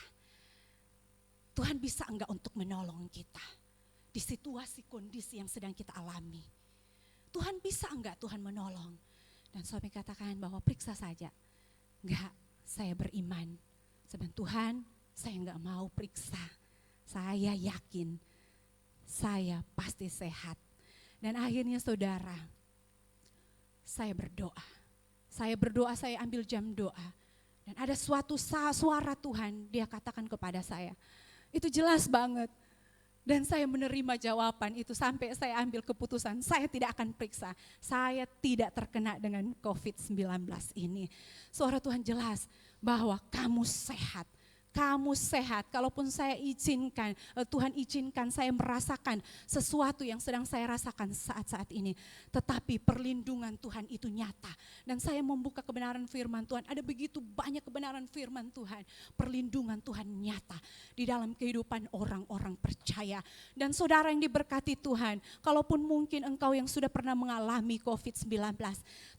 Tuhan bisa enggak untuk menolong kita di situasi kondisi yang sedang kita alami? Tuhan bisa enggak Tuhan menolong? Dan suami katakan bahwa periksa saja. Enggak, saya beriman. Saya bilang Tuhan, saya enggak mau periksa. Saya yakin saya pasti sehat. Dan akhirnya saudara, saya berdoa. Saya ambil jam doa. Dan ada suatu suara Tuhan, dia katakan kepada saya. Itu jelas banget. Dan saya menerima jawaban itu sampai saya ambil keputusan, saya tidak akan periksa. Saya tidak terkena dengan COVID-19 ini. Suara Tuhan jelas bahwa kamu sehat. Kamu sehat, kalaupun saya izinkan, Tuhan izinkan saya merasakan sesuatu yang sedang saya rasakan saat-saat ini. Tetapi perlindungan Tuhan itu nyata. Dan saya membuka kebenaran firman Tuhan, ada begitu banyak kebenaran firman Tuhan. Perlindungan Tuhan nyata di dalam kehidupan orang-orang percaya. Dan saudara yang diberkati Tuhan, kalaupun mungkin engkau yang sudah pernah mengalami COVID-19,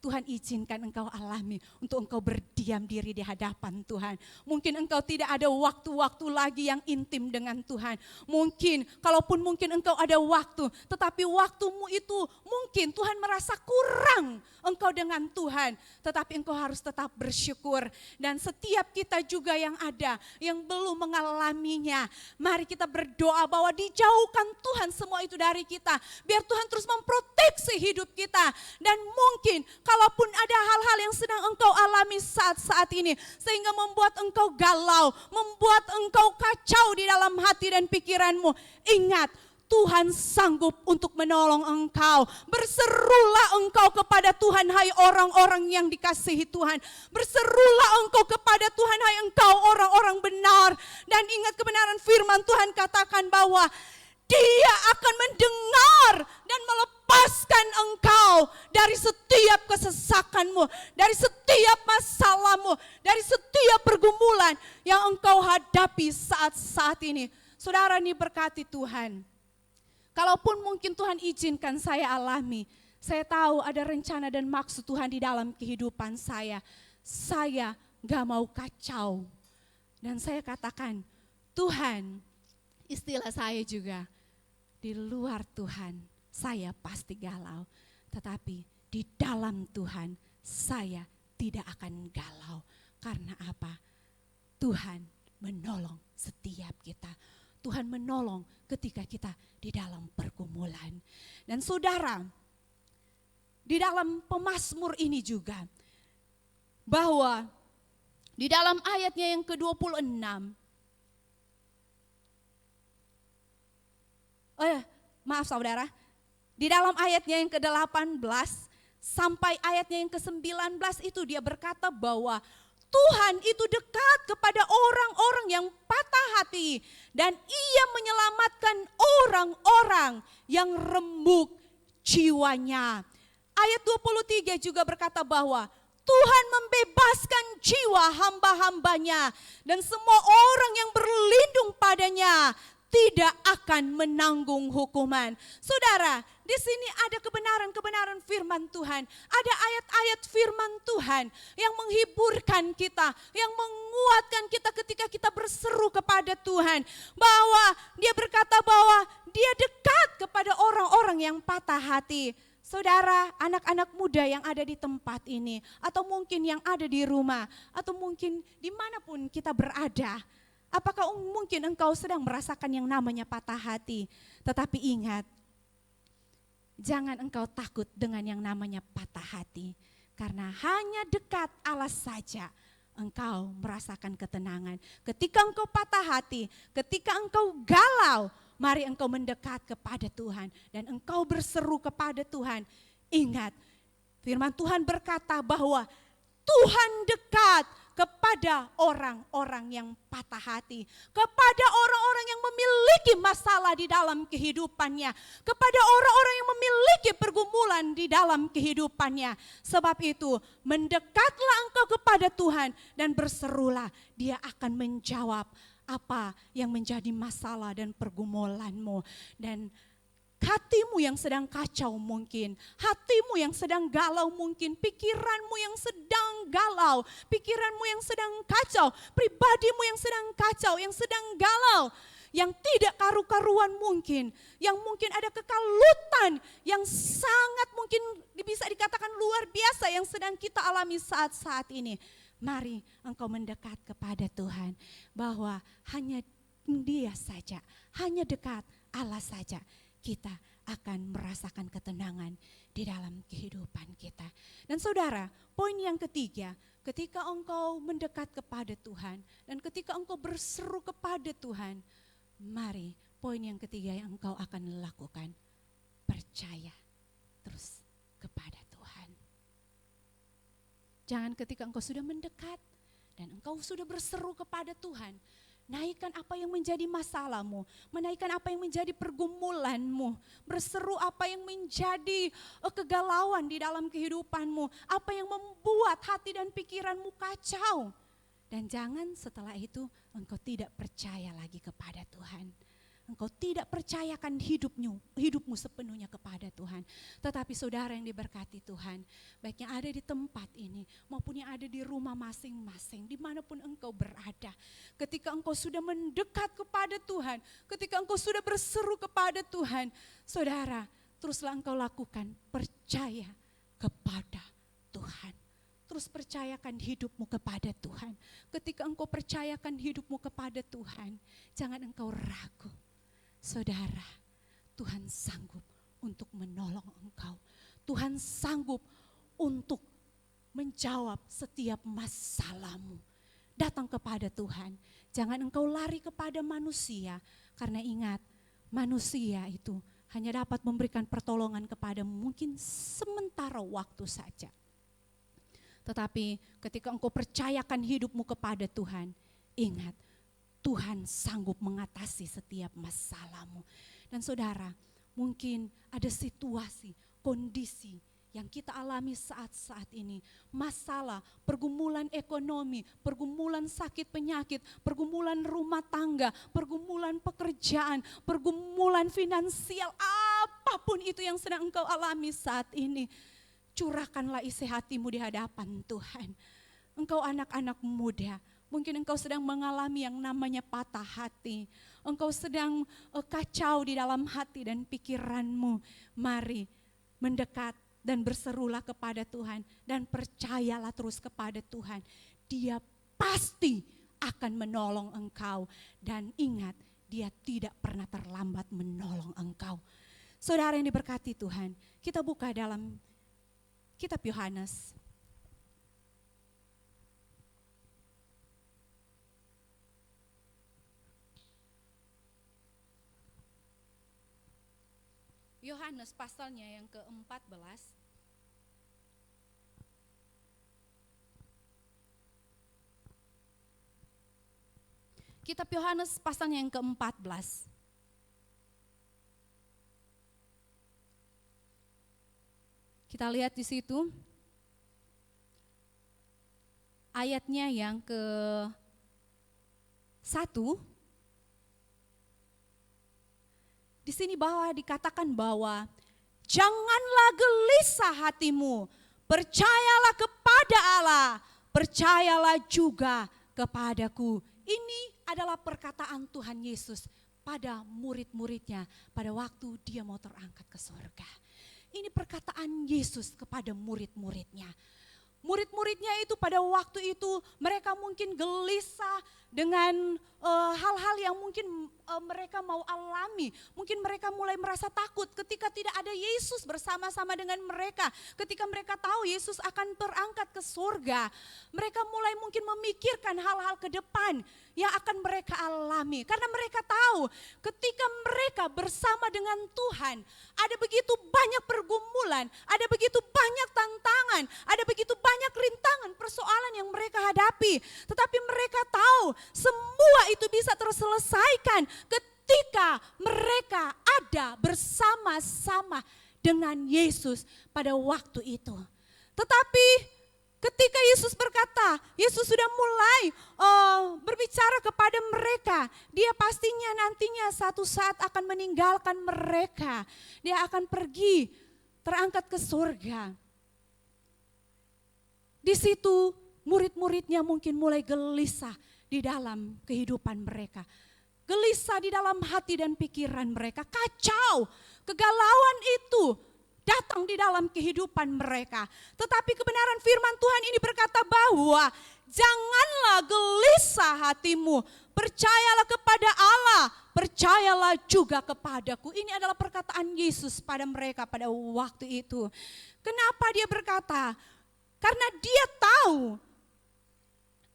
Tuhan izinkan engkau alami untuk engkau berdiam diri di hadapan Tuhan. Mungkin engkau tidak ada waktu-waktu lagi yang intim dengan Tuhan. Mungkin, kalaupun mungkin engkau ada waktu, tetapi waktumu itu mungkin Tuhan merasa kurang engkau dengan Tuhan. Tetapi engkau harus tetap bersyukur. Dan setiap kita juga yang ada, yang belum mengalaminya, mari kita berdoa bahwa dijauhkan Tuhan semua itu dari kita. Biar Tuhan terus memproteksi hidup kita. Dan mungkin, kalaupun ada hal-hal yang sedang engkau alami saat-saat ini, sehingga membuat engkau galau, membuat engkau kacau di dalam hati dan pikiranmu. Ingat, Tuhan sanggup untuk menolong engkau. Berserulah engkau kepada Tuhan, hai orang-orang yang dikasihi Tuhan. Berserulah engkau kepada Tuhan, hai engkau orang-orang benar. Dan ingat kebenaran firman Tuhan katakan bahwa Dia akan mendengar dan melepaskan engkau dari setiap kesesakanmu, dari setiap masalahmu, dari setiap pergumulan yang engkau hadapi saat-saat ini. Saudara, ini berkati Tuhan. Kalaupun mungkin Tuhan izinkan saya alami, saya tahu ada rencana dan maksud Tuhan di dalam kehidupan saya. Saya gak mau kacau. Dan saya katakan, Tuhan, istilah saya juga, di luar Tuhan saya pasti galau, tetapi di dalam Tuhan saya tidak akan galau. Karena apa? Tuhan menolong setiap kita. Tuhan menolong ketika kita di dalam pergumulan. Dan saudara, di dalam Pemazmur ini juga, bahwa di dalam ayatnya yang ke-26, maaf saudara, di dalam ayatnya yang ke-18 sampai ayatnya yang ke-19 itu dia berkata bahwa Tuhan itu dekat kepada orang-orang yang patah hati dan Ia menyelamatkan orang-orang yang remuk jiwanya. Ayat 23 juga berkata bahwa Tuhan membebaskan jiwa hamba-hambanya dan semua orang yang berlindung padanya tidak akan menanggung hukuman. Saudara, di sini ada kebenaran-kebenaran firman Tuhan. Ada ayat-ayat firman Tuhan yang menghiburkan kita, yang menguatkan kita ketika kita berseru kepada Tuhan. Bahwa Dia berkata bahwa Dia dekat kepada orang-orang yang patah hati. Saudara, anak-anak muda yang ada di tempat ini, atau mungkin yang ada di rumah, atau mungkin dimanapun kita berada, apakah mungkin engkau sedang merasakan yang namanya patah hati? Tetapi ingat, jangan engkau takut dengan yang namanya patah hati. Karena hanya dekat Allah saja engkau merasakan ketenangan. Ketika engkau patah hati, ketika engkau galau, mari engkau mendekat kepada Tuhan dan engkau berseru kepada Tuhan. Ingat, firman Tuhan berkata bahwa Tuhan dekat kepada orang-orang yang patah hati, kepada orang-orang yang memiliki masalah di dalam kehidupannya, kepada orang-orang yang memiliki pergumulan di dalam kehidupannya. Sebab itu, mendekatlah engkau kepada Tuhan dan berserulah, Dia akan menjawab apa yang menjadi masalah dan pergumulanmu. Dan hatimu yang sedang kacau mungkin, hatimu yang sedang galau mungkin, pikiranmu yang sedang galau, pikiranmu yang sedang kacau, pribadimu yang sedang kacau, yang sedang galau, yang tidak karu-karuan mungkin, yang mungkin ada kekalutan, yang sangat mungkin bisa dikatakan luar biasa yang sedang kita alami saat-saat ini. Mari engkau mendekat kepada Tuhan, bahwa hanya Dia saja, hanya dekat Allah saja, kita akan merasakan ketenangan di dalam kehidupan kita. Dan saudara, poin yang ketiga, ketika engkau mendekat kepada Tuhan dan ketika engkau berseru kepada Tuhan, mari poin yang ketiga yang engkau akan lakukan, percaya terus kepada Tuhan. Jangan ketika engkau sudah mendekat dan engkau sudah berseru kepada Tuhan, naikkan apa yang menjadi masalahmu, menaikkan apa yang menjadi pergumulanmu, berseru apa yang menjadi kegalauan di dalam kehidupanmu, apa yang membuat hati dan pikiranmu kacau. Dan jangan setelah itu engkau tidak percaya lagi kepada Tuhan. Engkau tidak percayakan hidupmu sepenuhnya kepada Tuhan. Tetapi saudara yang diberkati Tuhan, baik yang ada di tempat ini maupun yang ada di rumah masing-masing, dimanapun engkau berada, ketika engkau sudah mendekat kepada Tuhan, ketika engkau sudah berseru kepada Tuhan, saudara, teruslah engkau lakukan percaya kepada Tuhan. Terus percayakan hidupmu kepada Tuhan. Ketika engkau percayakan hidupmu kepada Tuhan, jangan engkau ragu. Saudara, Tuhan sanggup untuk menolong engkau. Tuhan sanggup untuk menjawab setiap masalahmu. Datang kepada Tuhan. Jangan engkau lari kepada manusia. Karena ingat, manusia itu hanya dapat memberikan pertolongan kepadamu mungkin sementara waktu saja. Tetapi ketika engkau percayakan hidupmu kepada Tuhan, ingat, Tuhan sanggup mengatasi setiap masalahmu. Dan saudara, mungkin ada situasi, kondisi yang kita alami saat-saat ini. Masalah, pergumulan ekonomi, pergumulan sakit penyakit, pergumulan rumah tangga, pergumulan pekerjaan, pergumulan finansial, apapun itu yang sedang engkau alami saat ini. Curahkanlah isi hatimu di hadapan Tuhan. Engkau anak-anak muda, mungkin engkau sedang mengalami yang namanya patah hati. Engkau sedang kacau di dalam hati dan pikiranmu. Mari mendekat dan berserulah kepada Tuhan. Dan percayalah terus kepada Tuhan. Dia pasti akan menolong engkau. Dan ingat, Dia tidak pernah terlambat menolong engkau. Saudara yang diberkati Tuhan, kita buka dalam Kitab Yohanes. Yohanes pasalnya yang ke-14. Kitab Yohanes pasalnya yang ke-14. Kita lihat di situ ayatnya yang ke-1. Di sini dikatakan bahwa janganlah gelisah hatimu, percayalah kepada Allah, percayalah juga kepadaku. Ini adalah perkataan Tuhan Yesus pada murid-muridnya pada waktu Dia mau terangkat ke surga. Ini perkataan Yesus kepada murid-muridnya. Murid-muridnya itu pada waktu itu mereka mungkin gelisah dengan hal-hal yang mungkin mereka mau alami. Mungkin mereka mulai merasa takut ketika tidak ada Yesus bersama-sama dengan mereka. Ketika mereka tahu Yesus akan terangkat ke surga, mereka mulai mungkin memikirkan hal-hal ke depan yang akan mereka alami. Karena mereka tahu ketika mereka bersama dengan Tuhan, ada begitu banyak pergumulan, ada begitu banyak tantangan, ada begitu banyak rintangan, persoalan yang mereka hadapi. Tetapi mereka tahu semua itu bisa terselesaikan ketika mereka ada bersama-sama dengan Yesus pada waktu itu. Tetapi ketika Yesus berkata, Yesus sudah mulai berbicara kepada mereka. Dia pastinya nantinya satu saat akan meninggalkan mereka. Dia akan pergi, terangkat ke surga. Di situ murid-muridnya mungkin mulai gelisah di dalam kehidupan mereka. Gelisah di dalam hati dan pikiran mereka. Kacau, kegalauan itu datang di dalam kehidupan mereka. Tetapi kebenaran firman Tuhan ini berkata bahwa janganlah gelisah hatimu. Percayalah kepada Allah, percayalah juga kepadaku. Ini adalah perkataan Yesus pada mereka pada waktu itu. Kenapa dia berkata? Karena dia tahu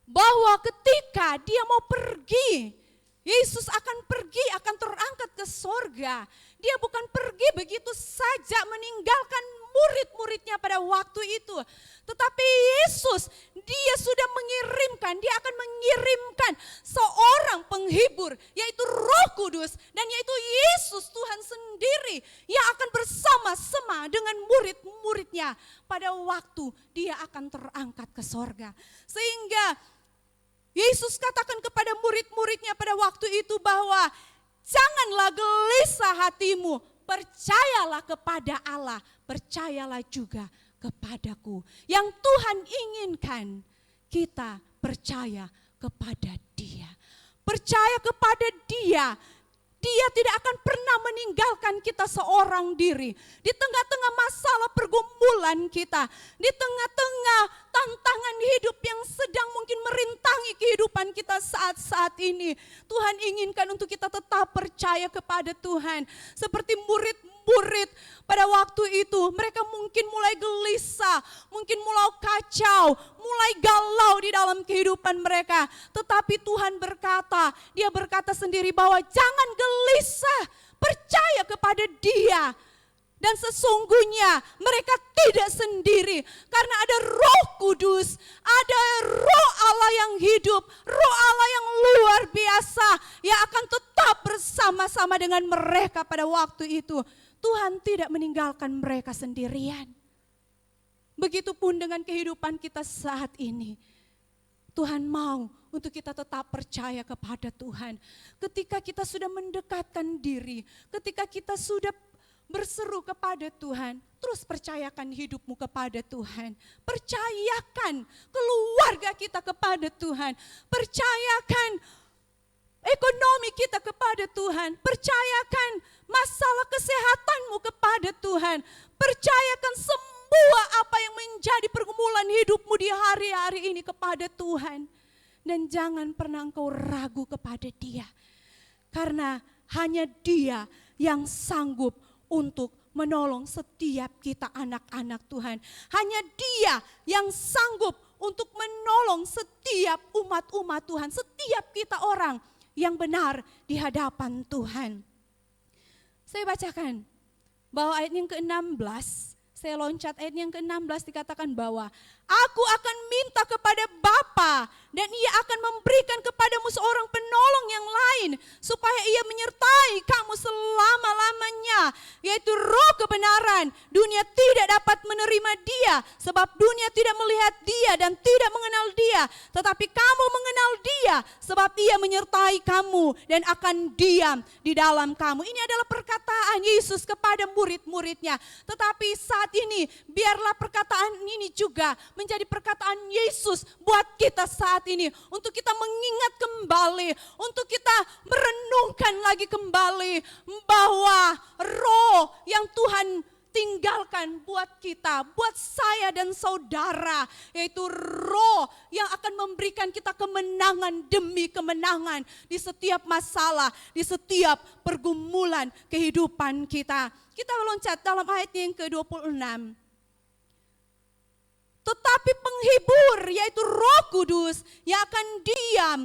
bahwa ketika dia mau pergi, Yesus akan pergi, akan terangkat ke sorga. Dia bukan pergi begitu saja meninggalkan murid-muridnya pada waktu itu. Tetapi Yesus, dia sudah mengirimkan, dia akan mengirimkan seorang penghibur, yaitu Roh Kudus. Dan yaitu Yesus Tuhan sendiri yang akan bersama-sama dengan murid-muridnya pada waktu dia akan terangkat ke sorga. Sehingga Yesus katakan kepada murid-muridnya pada waktu itu bahwa janganlah gelisah hatimu, percayalah kepada Allah, percayalah juga kepadaku. Yang Tuhan inginkan kita percaya kepada Dia. Percaya kepada Dia. Dia tidak akan pernah meninggalkan kita seorang diri. Di tengah-tengah masalah pergumulan kita, di tengah-tengah tantangan hidup yang sedang mungkin merintangi kehidupan kita saat-saat ini, Tuhan inginkan untuk kita tetap percaya kepada Tuhan. Seperti murid-murid pada waktu itu, mereka mungkin mulai gelisah, mungkin mulai kacau, mulai galau di dalam kehidupan mereka. Tetapi Tuhan berkata, Dia berkata sendiri bahwa jangan gelisah, percaya kepada Dia. Dan sesungguhnya mereka tidak sendiri, karena ada Roh Kudus, ada Roh Allah yang hidup, Roh Allah yang luar biasa yang akan tetap bersama-sama dengan mereka pada waktu itu. Tuhan tidak meninggalkan mereka sendirian. Begitupun dengan kehidupan kita saat ini. Tuhan mau untuk kita tetap percaya kepada Tuhan. Ketika kita sudah mendekatkan diri, ketika kita sudah berseru kepada Tuhan, terus percayakan hidupmu kepada Tuhan. Percayakan keluarga kita kepada Tuhan. Percayakan ekonomi kita kepada Tuhan. Percayakan masalah kesehatanmu kepada Tuhan. Percayakan semua apa yang menjadi pergumulan hidupmu di hari-hari ini kepada Tuhan. Dan jangan pernah engkau ragu kepada Dia. Karena hanya Dia yang sanggup untuk menolong setiap kita anak-anak Tuhan. Hanya Dia yang sanggup untuk menolong setiap umat-umat Tuhan. Setiap kita orang yang benar di hadapan Tuhan. Saya bacakan bahwa ayat yang ke-16, saya loncat ayat yang ke-16 dikatakan bahwa aku akan minta kepada Bapa dan Ia akan memberikan kepadamu seorang penolong yang lain supaya Ia menyertai kamu selama-lamanya, yaitu Roh kebenaran. Dunia tidak dapat menerima Dia sebab dunia tidak melihat Dia dan tidak mengenal Dia, tetapi kamu mengenal Dia sebab Ia menyertai kamu dan akan diam di dalam kamu. Ini adalah perkataan Yesus kepada murid-muridnya. Tetapi saat ini biarlah perkataan ini juga menjadi perkataan Yesus buat kita saat ini. Untuk kita mengingat kembali, untuk kita merenungkan lagi kembali bahwa Roh yang Tuhan tinggalkan buat kita, buat saya dan saudara, yaitu roh yang akan memberikan kita kemenangan demi kemenangan di setiap masalah, di setiap pergumulan kehidupan kita. Kita meloncat dalam ayat yang ke-26. Tetapi penghibur, yaitu Roh Kudus yang akan diam.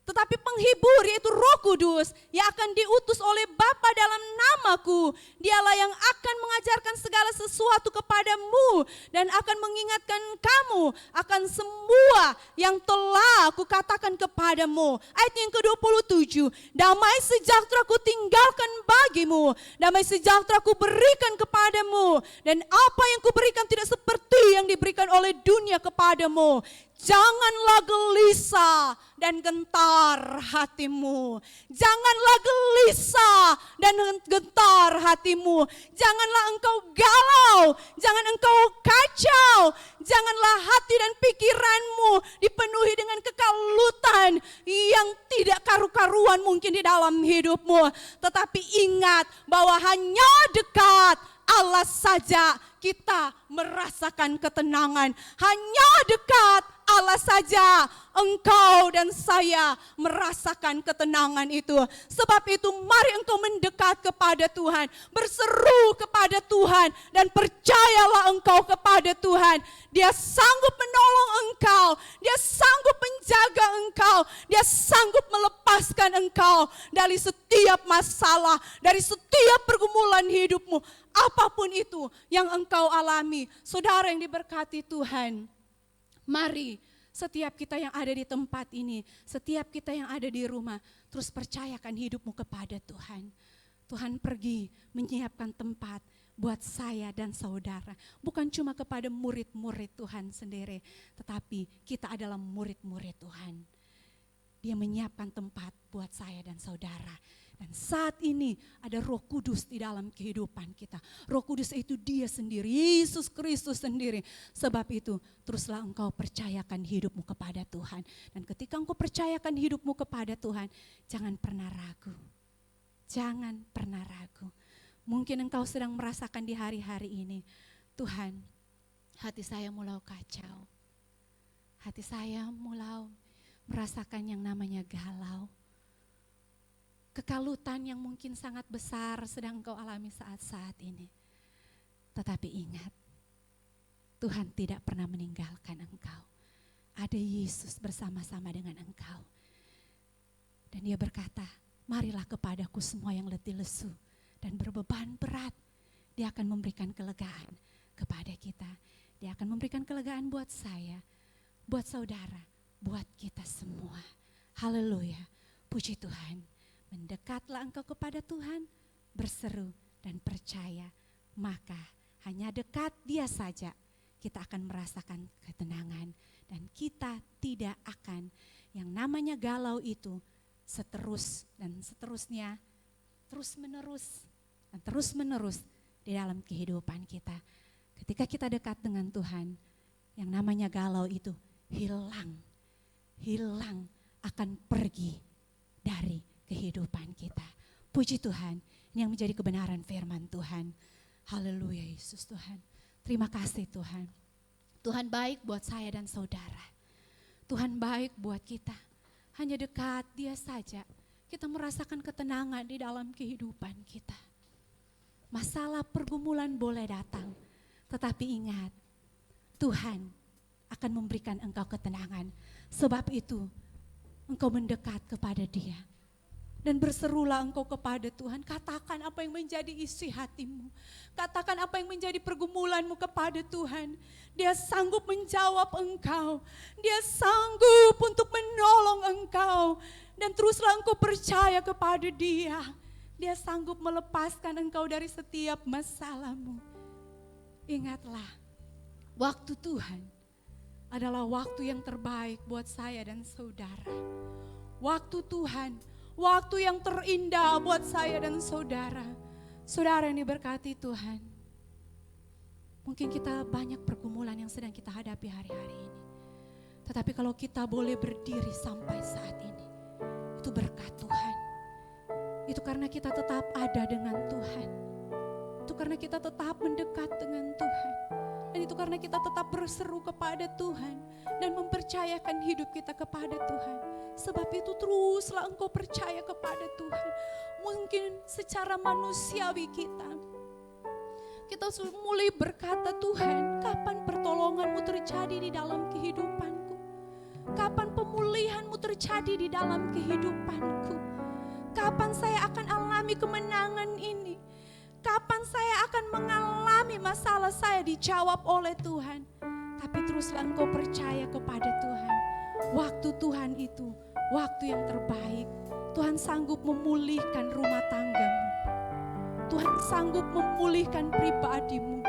Tetapi penghibur, yaitu Roh Kudus yang akan diutus oleh Bapa dalam namaku. Dialah yang akan mengajarkan segala sesuatu kepadamu dan akan mengingatkan kamu akan semua yang telah kukatakan kepadamu. Ayat yang ke-27, damai sejahtera ku tinggalkan bagimu, damai sejahtera ku berikan kepadamu, dan apa yang kuberikan tidak seperti yang diberikan oleh dunia kepadamu. Janganlah gelisah dan gentar hatimu. Janganlah gelisah dan gentar hatimu. Janganlah engkau galau, jangan engkau kacau. Janganlah hati dan pikiranmu dipenuhi dengan kekalutan yang tidak karu-karuan mungkin di dalam hidupmu. Tetapi ingat bahwa hanya dekat Allah saja kita merasakan ketenangan. Hanya dekat Allah saja engkau dan saya merasakan ketenangan itu. Sebab itu mari engkau mendekat kepada Tuhan, berseru kepada Tuhan, dan percayalah engkau kepada Tuhan. Dia sanggup menolong engkau, dia sanggup menjaga engkau, dia sanggup melepaskan engkau dari setiap masalah, dari setiap pergumulan hidupmu. Apapun itu yang engkau alami, saudara yang diberkati Tuhan. Mari setiap kita yang ada di tempat ini, setiap kita yang ada di rumah, terus percayakan hidupmu kepada Tuhan. Tuhan pergi menyiapkan tempat buat saya dan saudara. Bukan cuma kepada murid-murid Tuhan sendiri, tetapi kita adalah murid-murid Tuhan. Dia menyiapkan tempat buat saya dan saudara. Dan saat ini ada Roh Kudus di dalam kehidupan kita. Roh Kudus itu Dia sendiri, Yesus Kristus sendiri. Sebab itu teruslah engkau percayakan hidupmu kepada Tuhan. Dan ketika engkau percayakan hidupmu kepada Tuhan, jangan pernah ragu. Jangan pernah ragu. Mungkin engkau sedang merasakan di hari-hari ini, Tuhan, hati saya mulai kacau. Hati saya mulai merasakan yang namanya galau. Kekalutan yang mungkin sangat besar sedang engkau alami saat-saat ini. Tetapi ingat, Tuhan tidak pernah meninggalkan engkau. Ada Yesus bersama-sama dengan engkau. Dan Dia berkata, marilah kepadaku semua yang letih lesu dan berbeban berat. Dia akan memberikan kelegaan kepada kita. Dia akan memberikan kelegaan buat saya, buat saudara, buat kita semua. Haleluya, puji Tuhan. Mendekatlah engkau kepada Tuhan, berseru dan percaya, maka hanya dekat Dia saja kita akan merasakan ketenangan. Dan kita tidak akan yang namanya galau itu seterus dan seterusnya, terus menerus di dalam kehidupan kita. Ketika kita dekat dengan Tuhan, yang namanya galau itu hilang akan pergi dari kehidupan kita. Puji Tuhan, ini yang menjadi kebenaran firman Tuhan. Haleluya Yesus Tuhan. Terima kasih Tuhan. Tuhan baik buat saya dan saudara. Tuhan baik buat kita. Hanya dekat Dia saja kita merasakan ketenangan di dalam kehidupan kita. Masalah pergumulan boleh datang, tetapi ingat, Tuhan akan memberikan engkau ketenangan. Sebab itu engkau mendekat kepada Dia. Dan berserulah engkau kepada Tuhan. Katakan apa yang menjadi isi hatimu. Katakan apa yang menjadi pergumulanmu kepada Tuhan. Dia sanggup menjawab engkau. Dia sanggup untuk menolong engkau. Dan teruslah engkau percaya kepada Dia. Dia sanggup melepaskan engkau dari setiap masalahmu. Ingatlah, waktu Tuhan adalah waktu yang terbaik buat saya dan saudara. Waktu Tuhan, waktu yang terindah buat saya dan saudara. Saudara yang diberkati Tuhan. Mungkin kita banyak pergumulan yang sedang kita hadapi hari-hari ini. Tetapi kalau kita boleh berdiri sampai saat ini, itu berkat Tuhan. Itu karena kita tetap ada dengan Tuhan. Itu karena kita tetap mendekat dengan Tuhan. Dan itu karena kita tetap berseru kepada Tuhan dan mempercayakan hidup kita kepada Tuhan. Sebab itu teruslah engkau percaya kepada Tuhan. Mungkin secara manusiawi kita mulai berkata, Tuhan, kapan pertolongan-Mu terjadi di dalam kehidupanku? Kapan pemulihan-Mu terjadi di dalam kehidupanku? Kapan saya akan alami kemenangan ini? Kapan saya akan mengalami masalah saya dijawab oleh Tuhan? Tapi teruslah engkau percaya kepada Tuhan. Waktu Tuhan itu waktu yang terbaik. Tuhan sanggup memulihkan rumah tanggamu. Tuhan sanggup memulihkan pribadimu.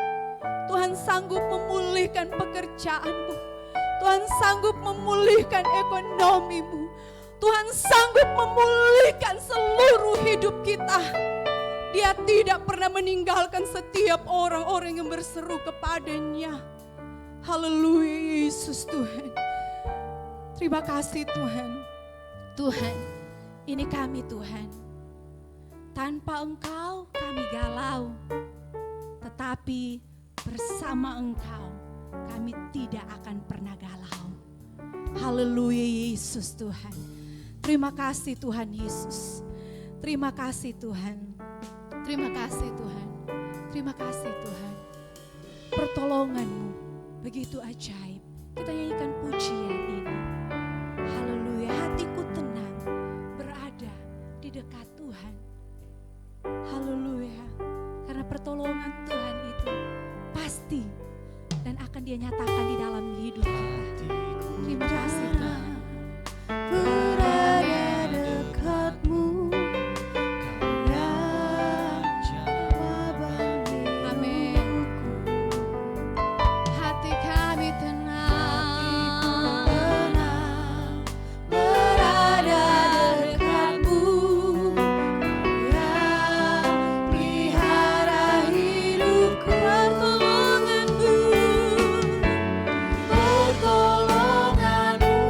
Tuhan sanggup memulihkan pekerjaanmu. Tuhan sanggup memulihkan ekonomimu. Tuhan sanggup memulihkan seluruh hidup kita. Dia tidak pernah meninggalkan setiap orang-orang yang berseru kepadanya. Haleluya Yesus Tuhan. Terima kasih Tuhan. Tuhan, ini kami Tuhan. Tanpa Engkau kami galau. Tetapi bersama Engkau kami tidak akan pernah galau. Haleluya Yesus Tuhan. Terima kasih Tuhan Yesus. Terima kasih Tuhan. Terima kasih Tuhan. Terima kasih Tuhan. Pertolongan-Mu begitu ajaib. Kita nyanyikan pujian ini. Haleluya, hatiku tenang berada di dekat Tuhan. Haleluya, karena pertolongan Tuhan itu pasti dan akan Dia nyatakan di dalam hidup kita. Terima kasih Tuhan. Berada dekatmu, Hati kami tenang, berada dekatmu, yang pelihara hidupku. Pertolonganmu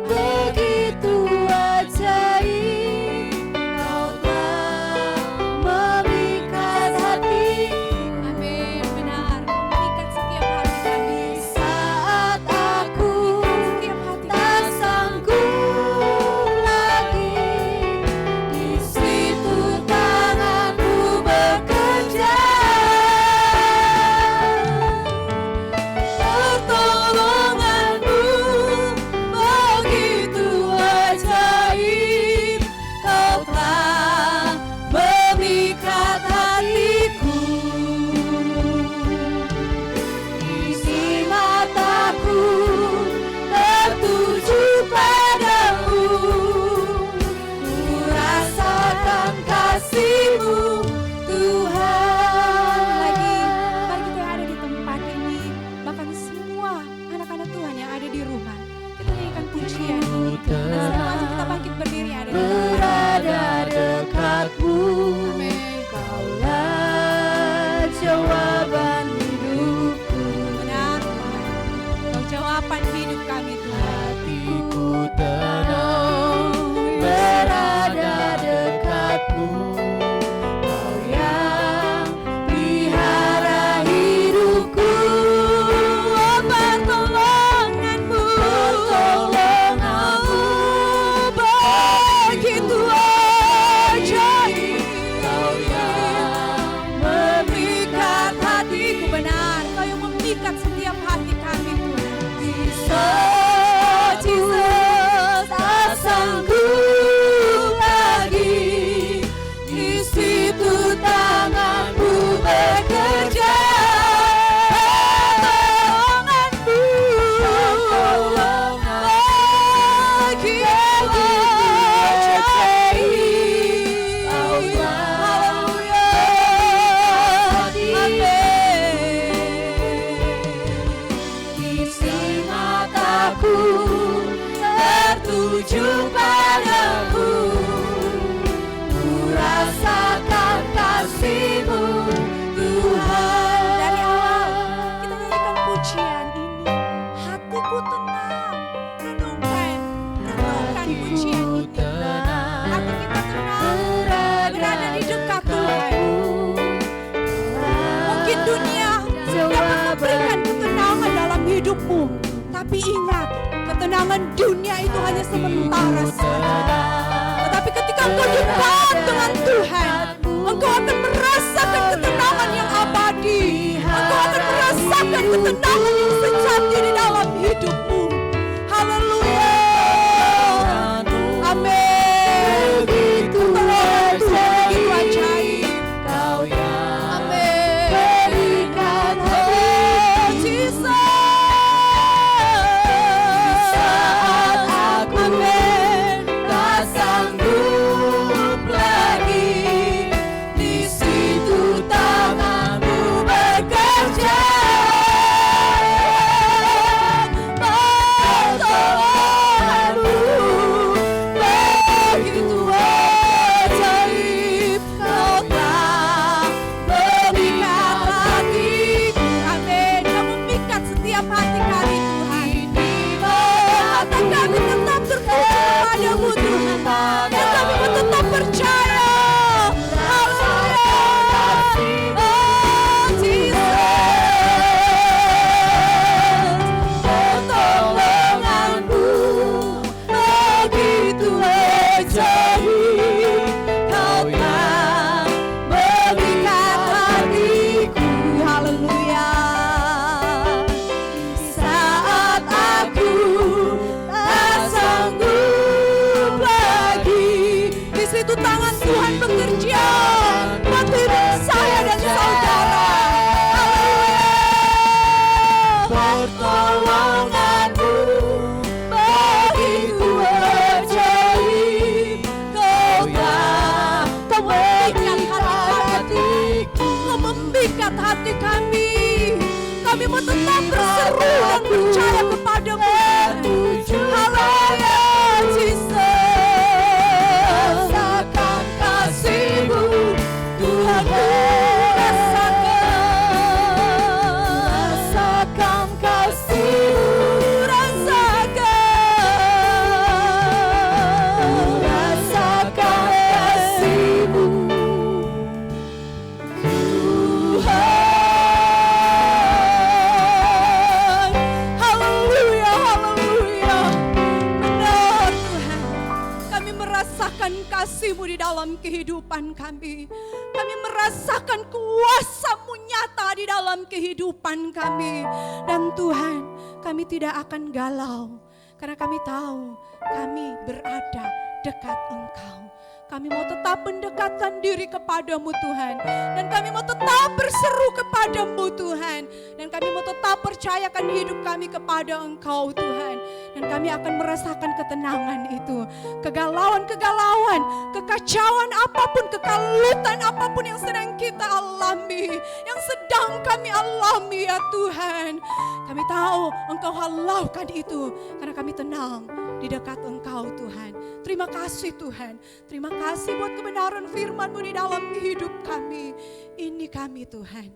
begitu ajaib, Kau telah memikat hatiku. amin, benar, mengikat setiap hati kami, Saat aku setiap hati tak sanggup lagi, di situ tanganmu bekerja. Pertolonganmu begitu ajaib, Kau telah memikat hatiku. Isi mataku tertuju padamu, ku rasakan kasih-Mu Tuhan. lagi. Mari kita yang ada di tempat ini, bahkan semua anak-anak Tuhan yang ada di rumah, kita nyanyikan pujian ini. Dan setelah itu kita bangkit berdiri ada di Berada dekatmu, Amin. Kaulah jawaban hidupku. Benar Tuhan, Kau jawaban hidup kami Tuhan. Hatiku tenang Berada dekatmu, Kau yang pelihara hidupku. Oh, pertolonganmu begitu ajaib, Kau yang memikat hatiku. Benar, Kau yang memikat setiap hati kami Tuhan. Jesus, tak sanggup lagi, di situ tanganmu bekerja. Pertolonganmu begitu ajaib, Kau haleluya, isi mataku tertuju padamu, ku rasakan kasih-Mu Tuhan. Dari awal kita nyanyikan pujian ini, hatiku tenang, renungkan pujian ini. Hati kita tenang, berada di dekat Tuhan. ingat ketenangan dunia itu hanya sementara saja. Tetapi ketika engkau dekat dengan Tuhan, engkau akan merasakan ketenangan yang abadi. Engkau akan merasakan ketenangan yang sejati di dalam hidupmu. Haleluya. Amin. Pertolongan Tuhan begitu ajaib. Amin. Oh, Jesus. Amin. Tak sanggup lagi, di situ tanganmu bekerja. Pertolonganmu begitu ajaib, kau tak memikat hatiku. Amin. Kau memikat setiap hati kami Tuhan. Hati kami tetap tertuju kepadamu Tuhan. Dan kami mau tetap percaya. Haleluya. Oh Jesus. Pertolonganmu begitu ajaib, kau tak memikat hatiku. Haleluya. Saat aku tak sanggup lagi, di situ tangan Tuhan bekerja buat hidup saya dan saudara. Haleluya. Pertolonganmu begitu ajaib, kau memikat hatiku, kau memikat hati kami. Kami mau tetap berseru dan percaya kepadamu. Haleluya, Jesus. Rasakan kasih-Mu, Tuhan, ku rasakan kasih-Mu, rasakan kasih-Mu, Tuhan. Haleluya, haleluya. Benar Tuhan, kami merasakan kasih-Mu di dalam kehidupan kami. Kami merasakan kuasa-Mu nyata di dalam kehidupan kami. Dan Tuhan, kami tidak akan galau, karena kami tahu kami berada dekat Engkau. Kami mau tetap mendekatkan diri kepadamu Tuhan. Dan kami mau tetap berseru kepadamu Tuhan. Dan kami mau tetap percayakan hidup kami kepada Engkau Tuhan. Dan kami akan merasakan ketenangan itu. Kegalauan-kegalauan, kekacauan apapun, kekalutan apapun yang sedang kita alami, yang sedang kami alami ya Tuhan. Kami tahu Engkau halaukan itu, karena kami tenang di dekat Engkau Tuhan. Terima kasih Tuhan. Terima kasih buat kebenaran firman-Mu di dalam hidup kami. Ini kami Tuhan.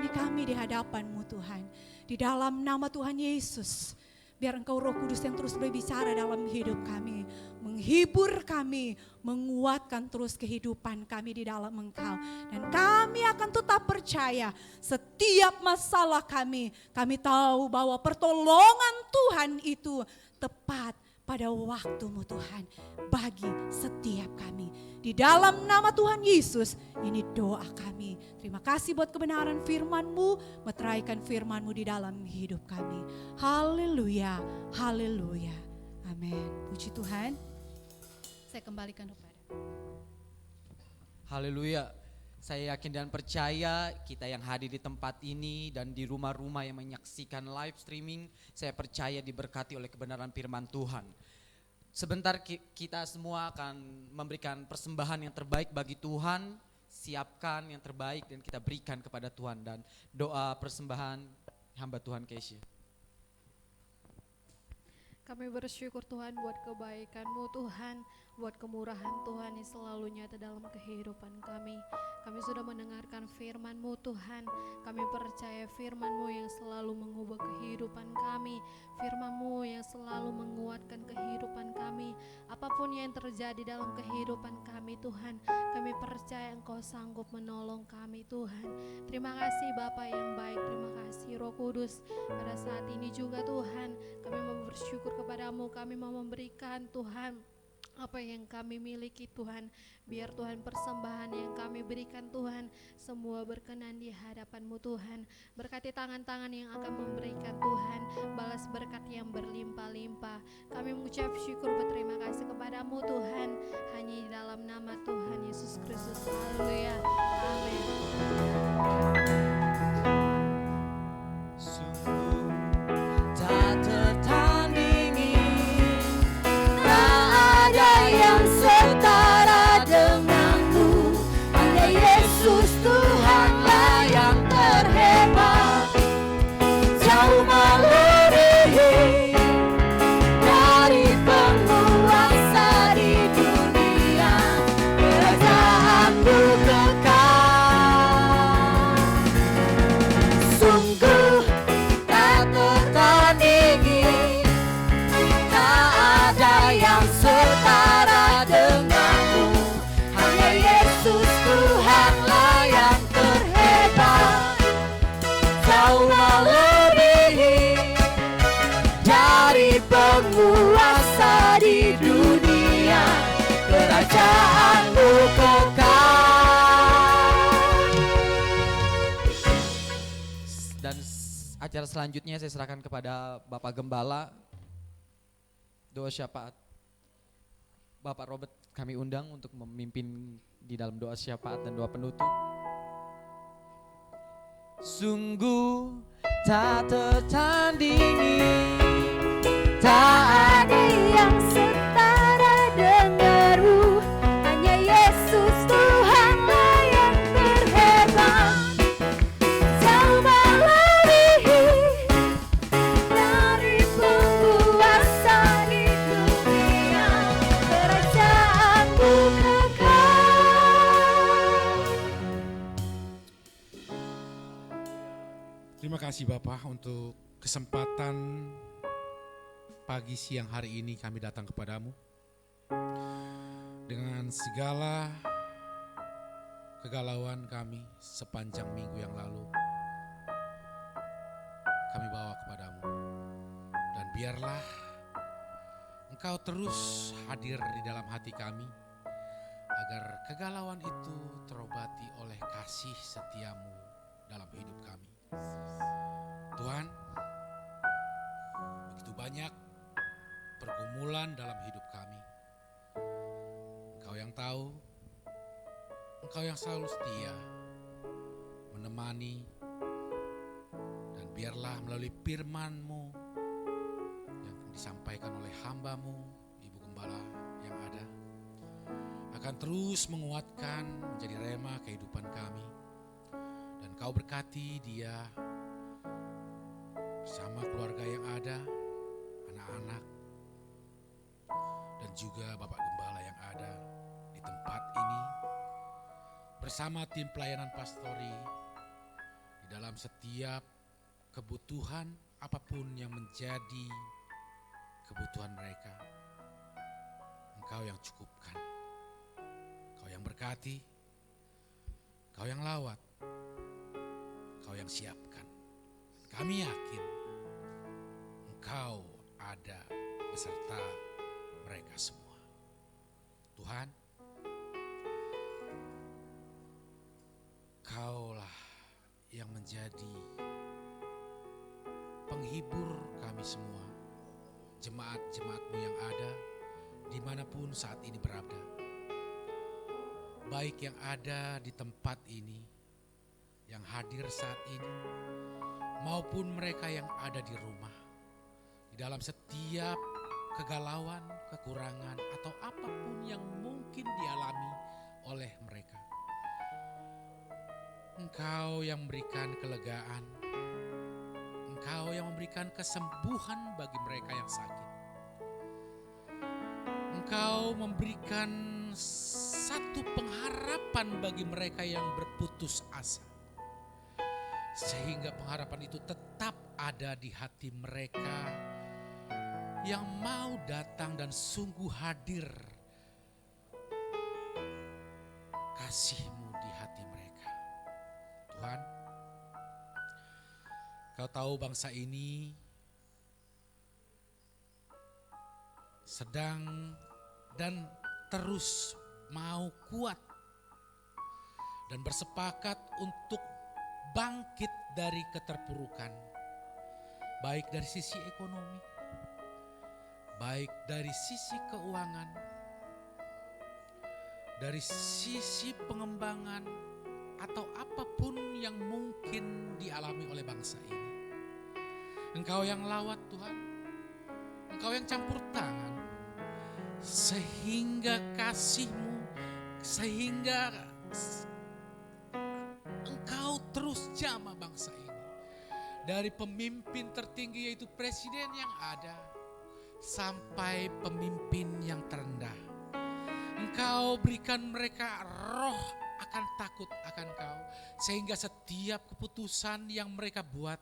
Ini kami di hadapan-Mu Tuhan. Di dalam nama Tuhan Yesus. Biar Engkau Roh Kudus yang terus berbicara dalam hidup kami. Menghibur kami, menguatkan terus kehidupan kami di dalam Engkau. Dan kami akan tetap percaya setiap masalah kami tahu bahwa pertolongan Tuhan itu tepat pada waktu-Mu Tuhan bagi setiap kami. Di dalam nama Tuhan Yesus, ini doa kami. Terima kasih buat kebenaran firman-Mu, meteraikan firman-Mu di dalam hidup kami. Haleluya, haleluya, amin. Puji Tuhan. Saya kembalikan kepada. Haleluya. Saya yakin dan percaya kita yang hadir di tempat ini dan di rumah-rumah yang menyaksikan live streaming, saya percaya diberkati oleh kebenaran firman Tuhan. Sebentar kita semua akan memberikan persembahan yang terbaik bagi Tuhan, siapkan yang terbaik dan kita berikan kepada Tuhan. Dan doa persembahan hamba Tuhan Keisha. Kami bersyukur Tuhan buat kebaikan-Mu Tuhan, buat kemurahan Tuhan yang selalu nyata dalam kehidupan kami. Kami sudah mendengarkan firman-Mu Tuhan, kami percaya firman-Mu yang selalu mengubah kehidupan kami, firman-Mu yang selalu menguatkan kehidupan kami. Apapun yang yang terjadi dalam kehidupan kami Tuhan. Kami percaya Engkau sanggup menolong kami Tuhan. Terima kasih Bapa yang baik, terima kasih Roh Kudus. Pada saat ini juga Tuhan, kami mau bersyukur kepadamu, kami mau memberikan Tuhan apa yang kami miliki Tuhan. Biar Tuhan persembahan yang kami berikan Tuhan semua berkenan di hadapan-Mu Tuhan. Berkati tangan-tangan yang akan memberikan Tuhan, balas berkat yang berlimpah-limpah. Kami mengucap syukur berterima kasih kepadamu Tuhan, hanya di dalam nama Tuhan Yesus Kristus. Haleluya. Amin. Sungguh tak tertandingi, tak ada yang setara denganmu. Hanya Yesus Tuhanlah yang terhebat, jauh melebihi dari penguasa di dunia. Kerajaanmu kekal. Sungguh tak tertandingi, tak ada yang setara denganmu. Hanya Yesus Tuhanlah yang terhebat, jauh melebihi dari penguasa di dunia. Kerajaanmu kekal. Dan acara selanjutnya saya serahkan kepada Bapak Gembala. Doa syafaat. Bapak Robert kami undang untuk memimpin di dalam doa syafaat dan doa penutup. Sungguh tak tertandingi, tak ada yang setara denganmu. Hanya Yesus Tuhanlah yang terhebat, jauh melebihi dari penguasa di dunia. Kerajaanmu kekal. Terima kasih Bapak untuk kesempatan pagi siang hari ini kami datang kepadamu dengan segala kegalauan kami sepanjang minggu yang lalu. Kami bawa kepadamu dan biarlah Engkau terus hadir di dalam hati kami agar kegalauan itu terobati oleh kasih setiamu dalam hidup kami. Tuhan, begitu banyak pergumulan dalam hidup kami. Engkau yang tahu, Engkau yang selalu setia menemani, dan biarlah melalui firman-Mu yang disampaikan oleh hamba-Mu, Ibu Gembala yang ada, akan terus menguatkan menjadi rema kehidupan kami. Dan Kau berkati dia bersama keluarga yang ada, anak-anak, dan juga Bapak Gembala yang ada di tempat ini, bersama tim pelayanan pastori di dalam setiap kebutuhan apapun yang menjadi kebutuhan mereka. Engkau yang cukupkan, Kau yang berkati, Kau yang lawat, Kau yang siapkan. Kami yakin Engkau ada beserta mereka semua. Tuhan, Kaulah yang menjadi penghibur kami semua, jemaat-jemaat-Mu yang ada dimanapun saat ini berada. Baik yang ada di tempat ini, yang hadir saat ini, maupun mereka yang ada di rumah, di dalam setiap kegalauan, kekurangan, atau apapun yang mungkin dialami oleh mereka. Engkau yang memberikan kelegaan, Engkau yang memberikan kesembuhan bagi mereka yang sakit. Engkau memberikan satu pengharapan bagi mereka yang berputus asa, sehingga pengharapan itu tetap ada di hati mereka yang mau datang dan sungguh hadir kasih-Mu di hati mereka. Tuhan, Kau tahu bangsa ini sedang dan terus mau kuat dan bersepakat untuk bangkit dari keterpurukan, baik dari sisi ekonomi, baik dari sisi keuangan, dari sisi pengembangan, atau apapun yang mungkin dialami oleh bangsa ini. Engkau yang lawat Tuhan, Engkau yang campur tangan, sehingga kasih-Mu, sehingga Engkau terus jamah bangsa ini. Dari pemimpin tertinggi yaitu presiden yang ada, sampai pemimpin yang terendah. Engkau berikan mereka roh akan takut akan Kau, sehingga setiap keputusan yang mereka buat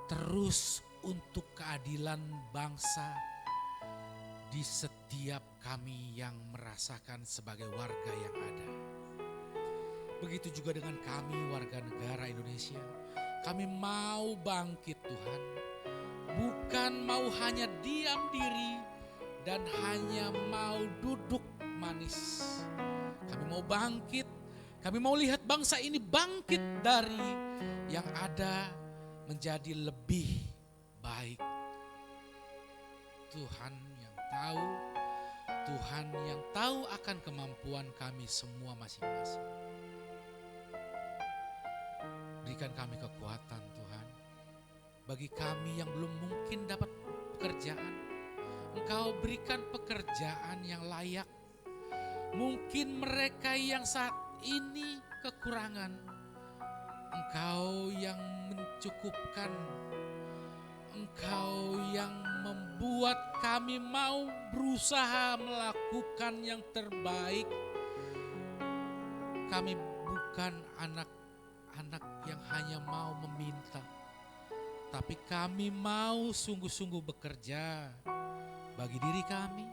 terus untuk keadilan bangsa di setiap kami yang merasakan sebagai warga yang ada. Begitu juga dengan kami warga negara Indonesia. Kami mau bangkit Tuhan, bukan mau hanya diam diri dan hanya mau duduk manis. Kami mau bangkit, kami mau lihat bangsa ini bangkit dari yang ada menjadi lebih baik. Tuhan yang tahu, Tuhan yang tahu akan kemampuan kami semua masing-masing. Berikan kami kekuatan Tuhan. Bagi kami yang belum mungkin dapat pekerjaan, Engkau berikan pekerjaan yang layak. Mungkin mereka yang saat ini kekurangan, Engkau yang mencukupkan. Engkau yang membuat kami mau berusaha melakukan yang terbaik. Kami bukan anak-anak yang hanya mau meminta, tapi kami mau sungguh-sungguh bekerja bagi diri kami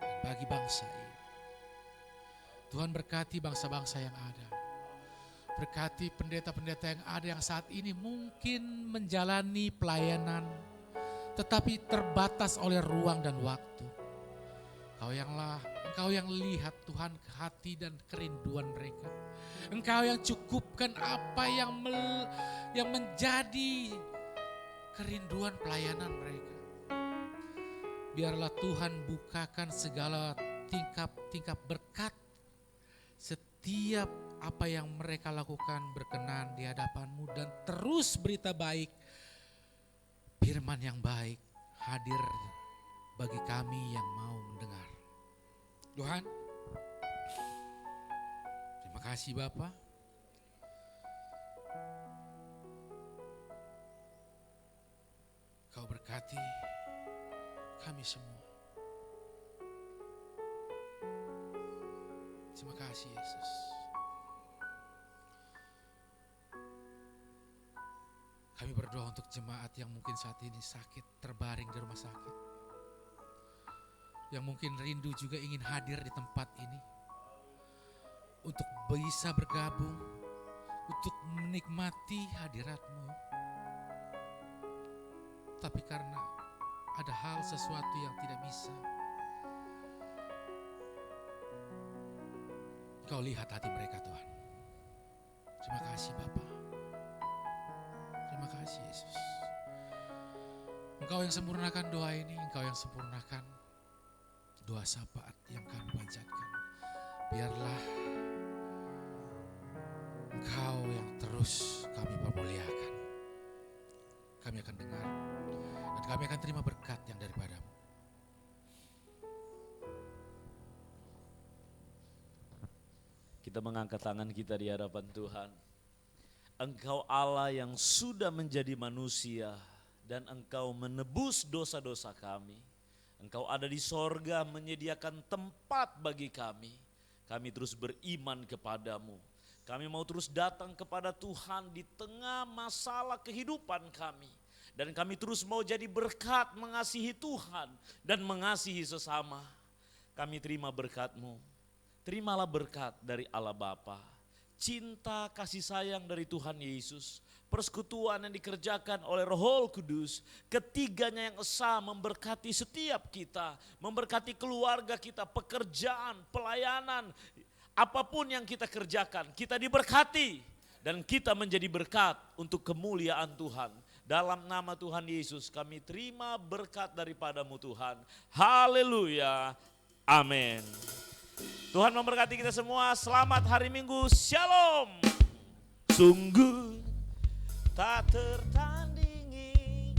dan bagi bangsa ini. Tuhan berkati bangsa-bangsa yang ada. Berkati pendeta-pendeta yang ada yang saat ini mungkin menjalani pelayanan tetapi terbatas oleh ruang dan waktu. Engkau yang lihat Tuhan hati dan kerinduan mereka. Engkau yang cukupkan apa yang menjadi kerinduan pelayanan mereka. Biarlah Tuhan bukakan segala tingkap berkat. Setiap apa yang mereka lakukan berkenan di hadapan-Mu dan terus berita baik, firman yang baik hadir bagi kami yang mau mendengar. Tuhan, terima kasih Bapa. Kau berkati kami semua. Terima kasih Yesus. Kami berdoa untuk jemaat yang mungkin saat ini sakit, terbaring di rumah sakit. Yang mungkin rindu juga ingin hadir di tempat ini. Untuk bisa bergabung, untuk menikmati hadirat-Mu. Tapi karena ada hal sesuatu yang tidak bisa, Kau lihat hati mereka Tuhan. Terima kasih Bapa. Terima kasih Yesus. Engkau yang sempurnakan doa ini, Engkau yang sempurnakan doa syafaat yang kami panjatkan. Biarlah Engkau yang terus kami permuliakan. Kami akan dengar dan kami akan terima berkat yang daripada-Mu. Kita mengangkat tangan kita di hadapan Tuhan. Engkau Allah yang sudah menjadi manusia dan Engkau menebus dosa-dosa kami. Engkau ada di sorga menyediakan tempat bagi kami. Kami terus beriman kepadamu. Kami mau terus datang kepada Tuhan di tengah masalah kehidupan kami. Dan kami terus mau jadi berkat mengasihi Tuhan dan mengasihi sesama. Kami terima berkat-Mu. terimalah berkat dari Allah Bapa, cinta kasih sayang dari Tuhan Yesus, persekutuan yang dikerjakan oleh Roh Kudus, ketiganya yang esa memberkati setiap kita, memberkati keluarga kita, pekerjaan, pelayanan, apapun yang kita kerjakan, kita diberkati dan kita menjadi berkat untuk kemuliaan Tuhan. Dalam nama Tuhan Yesus kami terima berkat daripadamu Tuhan. Haleluya. Amin. Tuhan memberkati kita semua. Selamat hari Minggu. Shalom. Sungguh tak tertandingi.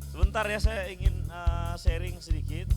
Sebentar ya, saya ingin sharing sedikit.